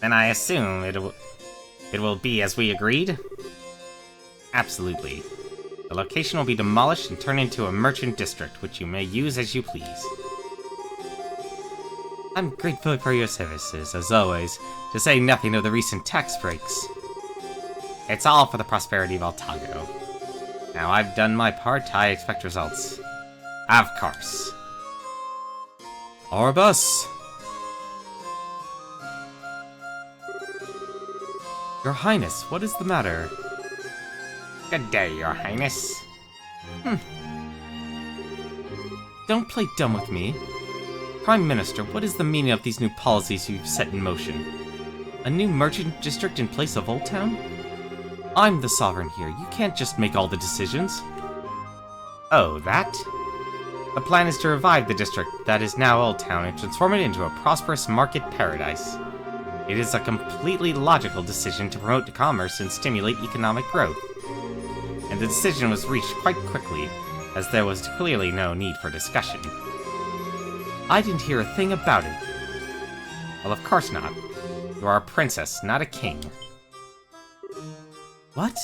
Then I assume It will be as we agreed? Absolutely. The location will be demolished and turned into a merchant district, which you may use as you please. I'm grateful for your services, as always, to say nothing of the recent tax breaks. It's all for the prosperity of Altago. Now I've done my part, I expect results. Of course. Orbus! Your Highness, what is the matter? Good day, Your Highness. Don't play dumb with me. Prime Minister, what is the meaning of these new policies you've set in motion? A new merchant district in place of Old Town? I'm the sovereign here. You can't just make all the decisions. Oh, that? The plan is to revive the district that is now Old Town and transform it into a prosperous market paradise. It is a completely logical decision to promote commerce and stimulate economic growth. And the decision was reached quite quickly, as there was clearly no need for discussion. I didn't hear a thing about it. Well, of course not. You are a princess, not a king. What?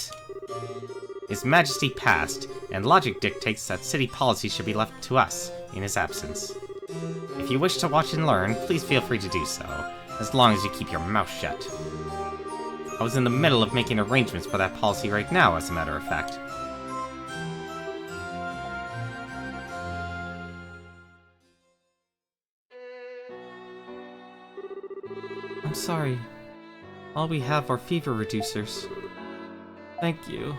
His Majesty passed, and logic dictates that city policy should be left to us, in his absence. If you wish to watch and learn, please feel free to do so, as long as you keep your mouth shut. I was in the middle of making arrangements for that policy right now, as a matter of fact. I'm sorry. All we have are fever reducers. Thank you.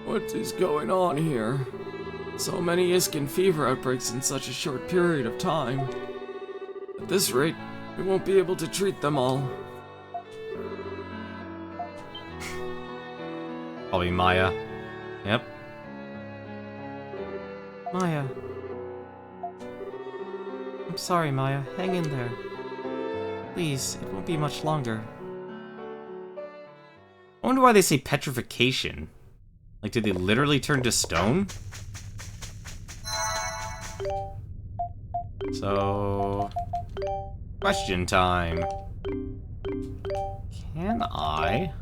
What is going on here? So many Iskin fever outbreaks in such a short period of time. At this rate, we won't be able to treat them all. Probably Maya. Yep. Maya. I'm sorry, Maya. Hang in there. Please, it won't be much longer. I wonder why they say petrification. Like, did they literally turn to stone? So... question time. Can I...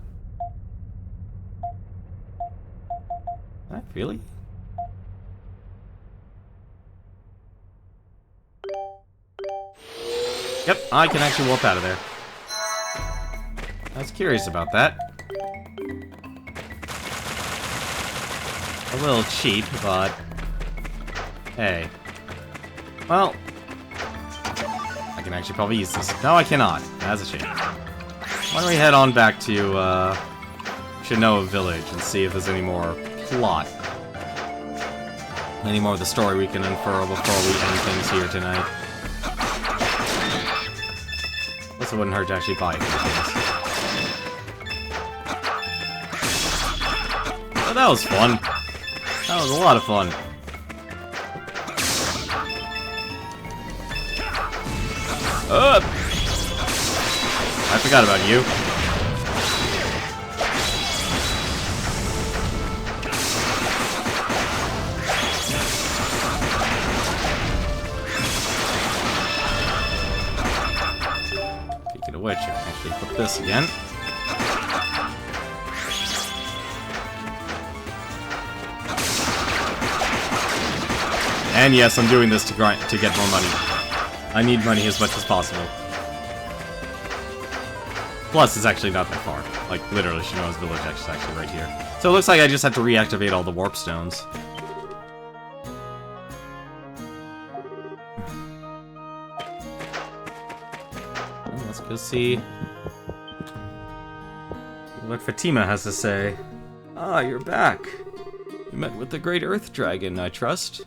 Really? Yep, I can actually warp out of there. I was curious about that. A little cheap, but... hey. Well... I can actually probably use this. No, I cannot. That's a shame. Why don't we head on back to, Shinoa Village and see if there's any more plot. Any more of the story we can unfurl before we end things here tonight. Guess it wouldn't hurt to actually buy it. Oh, that was fun. That was a lot of fun. I forgot about you. Speaking of which, I can actually put this again. And yes, I'm doing this to get more money. I need money as much as possible. Plus, it's actually not that far. Like, literally, Shinoa's Village is actually right here. So it looks like I just have to reactivate all the warp stones. Well, let's go see what Fatima has to say. Ah, you're back. You met with the Great Earth Dragon, I trust?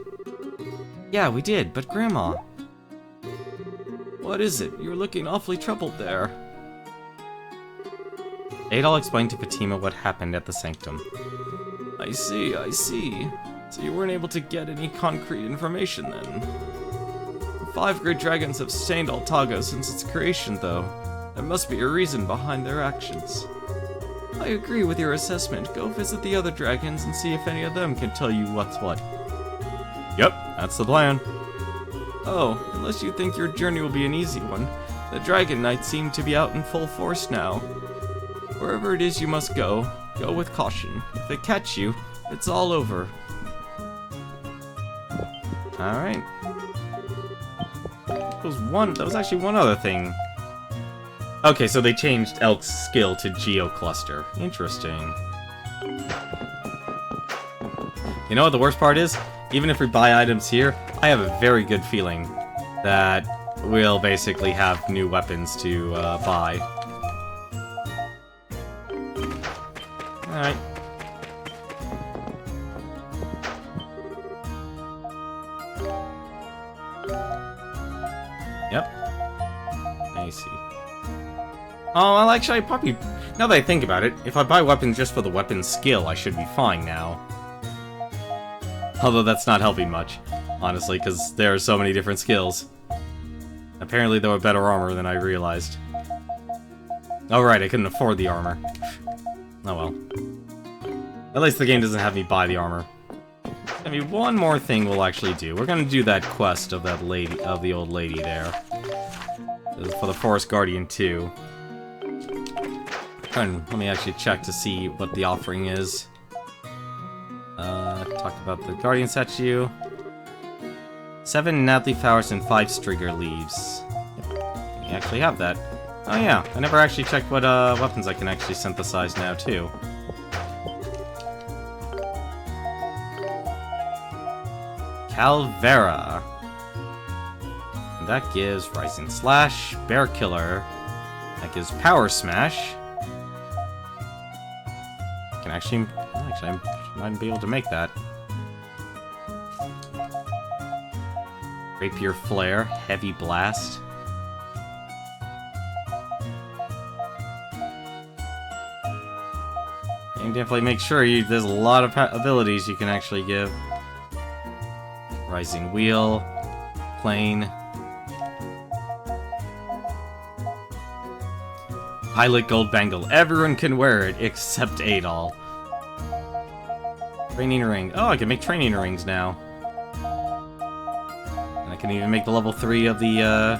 Yeah, we did, but Grandma... What is it? You're looking awfully troubled there. Adol explained to Fatima what happened at the Sanctum. I see, I see. So you weren't able to get any concrete information then? The 5 great dragons have sustained Altago since its creation, though. There must be a reason behind their actions. I agree with your assessment. Go visit the other dragons and see if any of them can tell you what's what. Yep, that's the plan. Oh, unless you think your journey will be an easy one. The Dragon Knights seem to be out in full force now. Wherever it is you must go, go with caution. If they catch you, it's all over. Alright. That was actually one other thing. Okay, so they changed Elk's skill to Geocluster. Interesting. You know what the worst part is? Even if we buy items here, I have a very good feeling that we'll basically have new weapons to buy. Alright. Yep. I see. Oh, well, actually, probably... Now that I think about it, if I buy weapons just for the weapon skill, I should be fine now. Although that's not helping much, honestly, because there are so many different skills. Apparently there were better armor than I realized. Oh right, I couldn't afford the armor. Oh well. At least the game doesn't have me buy the armor. I mean, one more thing we'll actually do. We're gonna do that quest of that lady, of the old lady there. This is for the Forest Guardian 2. And let me actually check to see what the offering is. Talked about the Guardian statue. 7 Natalie flowers and 5 Strigger leaves. Yep, we actually have that. Oh yeah, I never actually checked what weapons I can actually synthesize now too. Calvera. And that gives Rising Slash, Bear Killer. That gives Power Smash. Can actually I might be able to make that. Rapier Flare, Heavy Blast. You can definitely make sure there's a lot of abilities you can actually give. Rising Wheel, Plane. Pilot Gold Bangle. Everyone can wear it except Adol. Training Ring. Oh, I can make training rings now. And I can even make the level 3 of the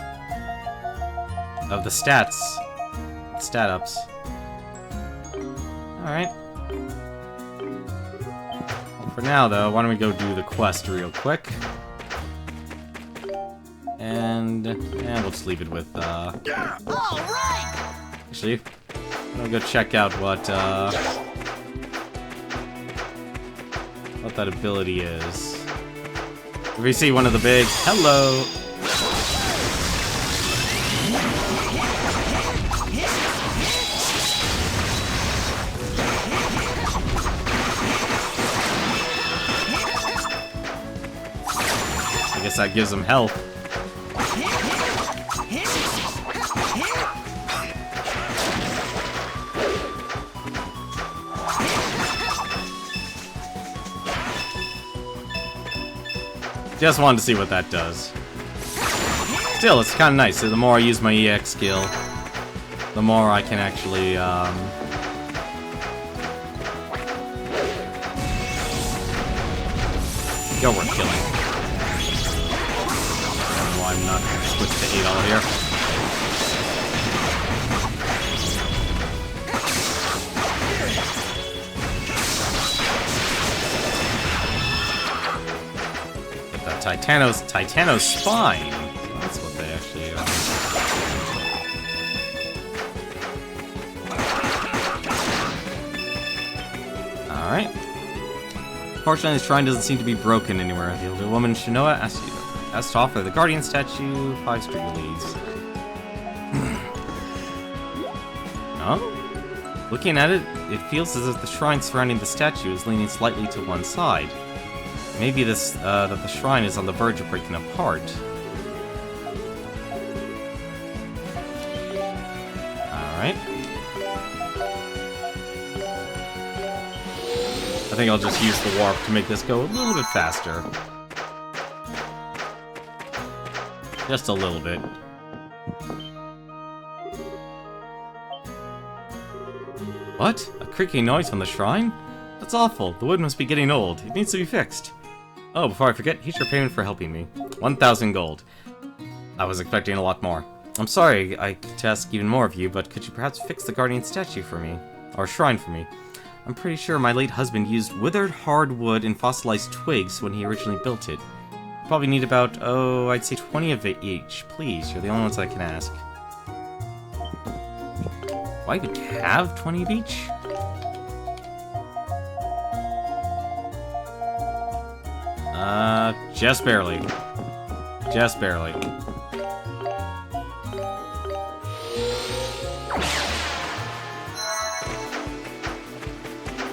stats. Stat ups. Alright. For now, though, why don't we go do the quest real quick. And we'll just leave it with, Actually, I'm gonna go check out what that ability is. If we see one of the big... Hello! I guess that gives him health. Just wanted to see what that does. Still, it's kind of nice. So the more I use my EX skill, the more I can actually, go worth killing. I don't know why I'm not switched to Adol here. Titano's spine. That's what they actually are. Alright. Fortunately, the shrine doesn't seem to be broken anywhere. The older woman, Shinoa, asked to offer the Guardian statue 5 Strigger leads. Oh? Looking at it, it feels as if the shrine surrounding the statue is leaning slightly to one side. Maybe that the shrine is on the verge of breaking apart. Alright. I think I'll just use the warp to make this go a little bit faster. Just a little bit. What? A creaking noise from the shrine? That's awful. The wood must be getting old. It needs to be fixed. Oh, before I forget, here's your payment for helping me. 1,000 gold. I was expecting a lot more. I'm sorry to ask even more of you, but could you perhaps fix the Guardian statue for me? or shrine for me. I'm pretty sure my late husband used withered hardwood and fossilized twigs when he originally built it. Probably need about, oh, I'd say 20 of it each. Please, you're the only ones I can ask. Do I even have 20 of each? Just barely. Just barely.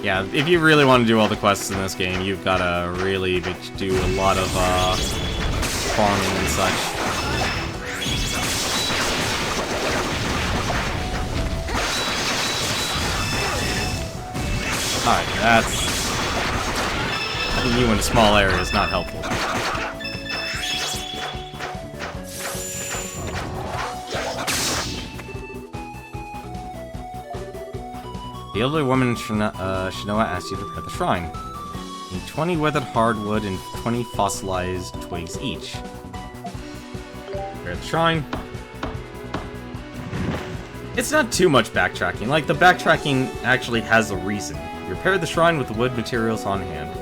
Yeah, if you really want to do all the quests in this game, you've got to really do a lot of farming and such. Alright, that's... Having you in a small area is not helpful. The elderly woman in Shinoa asked you to prepare the shrine. You need 20 withered hardwood and 20 fossilized twigs each. Prepare the shrine. It's not too much backtracking. Like, the backtracking actually has a reason. You prepare the shrine with the wood materials on hand.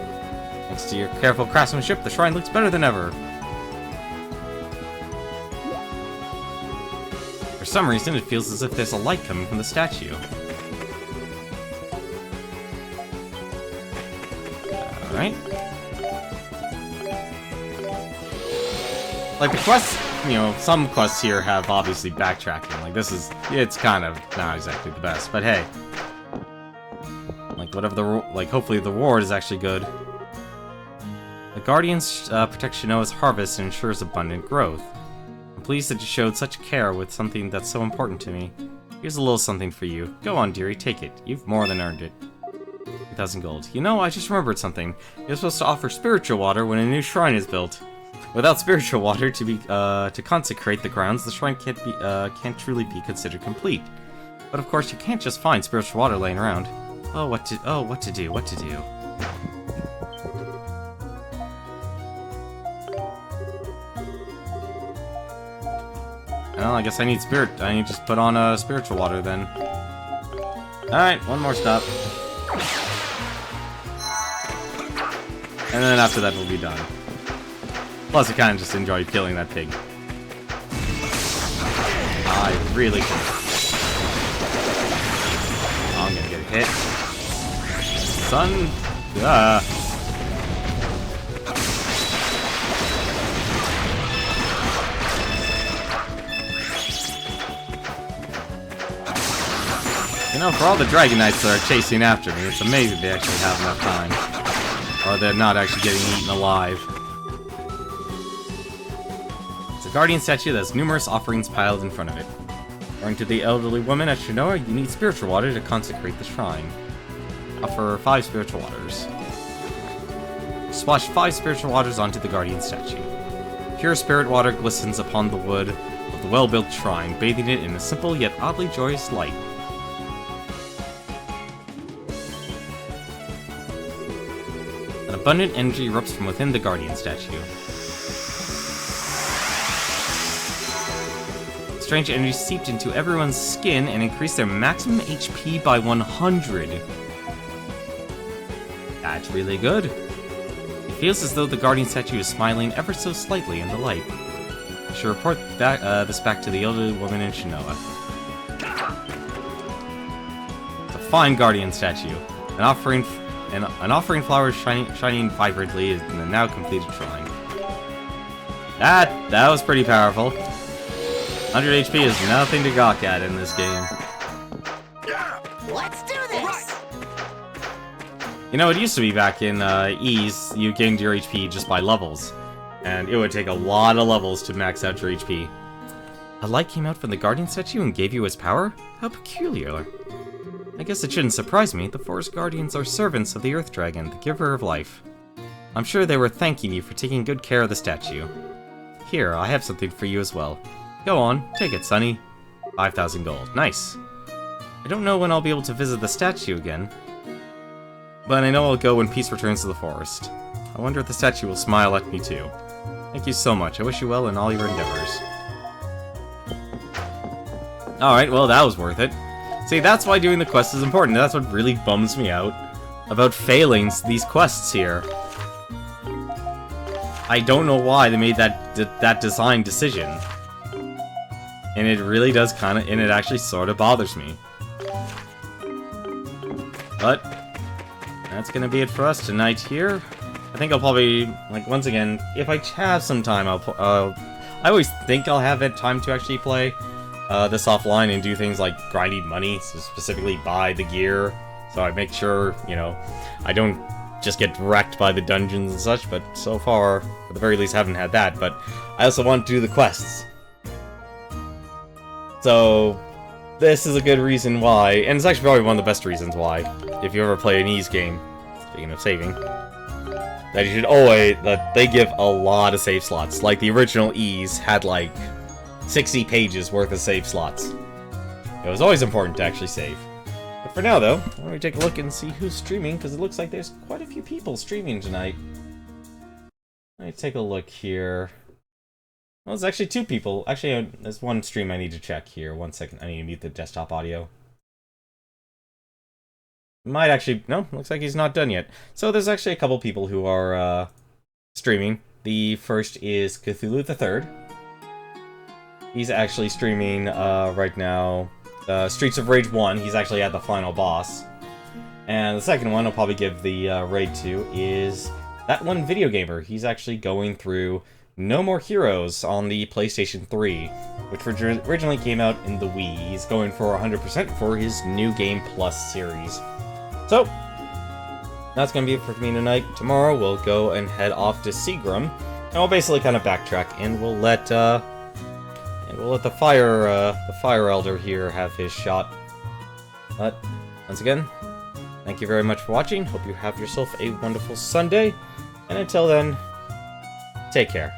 Thanks to your careful craftsmanship, the shrine looks better than ever. For some reason, it feels as if there's a light coming from the statue. Alright. Like, the quests, you know, some quests here have obviously backtracking. Like, this is, it's kind of not exactly the best, but hey. Like, whatever the, like, hopefully the reward is actually good. The Guardians protect Shinoa's harvest and ensures abundant growth. I'm pleased that you showed such care with something that's so important to me. Here's a little something for you. Go on, dearie, take it. You've more than earned it. 2,000 gold. You know, I just remembered something. You're supposed to offer spiritual water when a new shrine is built. Without spiritual water to consecrate the grounds, the shrine can't truly be considered complete. But of course, you can't just find spiritual water laying around. What to do? Well, I guess I need I need to just put on spiritual water then. Alright, one more stop. And then after that we'll be done. Plus I kinda just enjoyed killing that pig. I really can. Oh, I'm gonna get hit. Son! You know, for all the Dragon Knights that are chasing after me, it's amazing they actually have enough time. Or they're not actually getting eaten alive. It's a guardian statue that has numerous offerings piled in front of it. According to the elderly woman at Shinoa, you need spiritual water to consecrate the shrine. Offer 5 spiritual waters. Splash 5 spiritual waters onto the guardian statue. Pure spirit water glistens upon the wood of the well-built shrine, bathing it in a simple yet oddly joyous light. An abundant energy erupts from within the guardian statue. Strange energy seeped into everyone's skin and increased their maximum HP by 100. That's really good. It feels as though the guardian statue is smiling ever so slightly in the light. I should report this back to the elderly woman in Shinoa. It's a fine guardian statue. An offering flower shining vibrantly in the now completed shrine. That was pretty powerful. 100 HP is nothing to gawk at in this game. Let's do this! You know, it used to be back in Ease, you gained your HP just by levels. And it would take a lot of levels to max out your HP. A light came out from the guardian statue and gave you its power? How peculiar. I guess it shouldn't surprise me. The Forest Guardians are servants of the Earth Dragon, the giver of life. I'm sure they were thanking you for taking good care of the statue. Here, I have something for you as well. Go on, take it, Sonny. 5,000 gold. Nice. I don't know when I'll be able to visit the statue again, but I know I'll go when peace returns to the forest. I wonder if the statue will smile at me too. Thank you so much. I wish you well in all your endeavors. Alright, well that was worth it. See, that's why doing the quest is important. That's what really bums me out about failing these quests here. I don't know why they made that design decision. And it really does kind of, and it actually sort of bothers me. But that's gonna be it for us tonight here. I think I'll probably, like, once again, if I have some time, I always think I'll have time to actually play this offline and do things like grinding money, so specifically buy the gear, so I make sure, you know, I don't just get wrecked by the dungeons and such, but so far, at the very least, haven't had that. But I also want to do the quests. So, this is a good reason why, and it's actually probably one of the best reasons why, if you ever play an Ys game, speaking of saving, that you should always, that they give a lot of save slots. Like, the original Ys had, like, 60 pages worth of save slots. It was always important to actually save. But for now, though, why don't we take a look and see who's streaming, because it looks like there's quite a few people streaming tonight. Let me take a look here. Well, there's actually 2 people. Actually, there's one stream I need to check here. 1 second, I need to mute the desktop audio. Might actually... No, looks like he's not done yet. So there's actually a couple people who are streaming. The first is Cthulhu the Third. He's actually streaming right now Streets of Rage 1. He's actually at the final boss. And the second one I'll probably give the raid to is That One Video Gamer. He's actually going through No More Heroes on the PlayStation 3, which originally came out in the Wii. He's going for 100% for his New Game Plus series. So, that's going to be it for me tonight. Tomorrow we'll go and head off to Seagram, and we'll basically kind of backtrack, and we'll let the Fire Elder here have his shot. But, once again, thank you very much for watching. Hope you have yourself a wonderful Sunday, and until then, take care.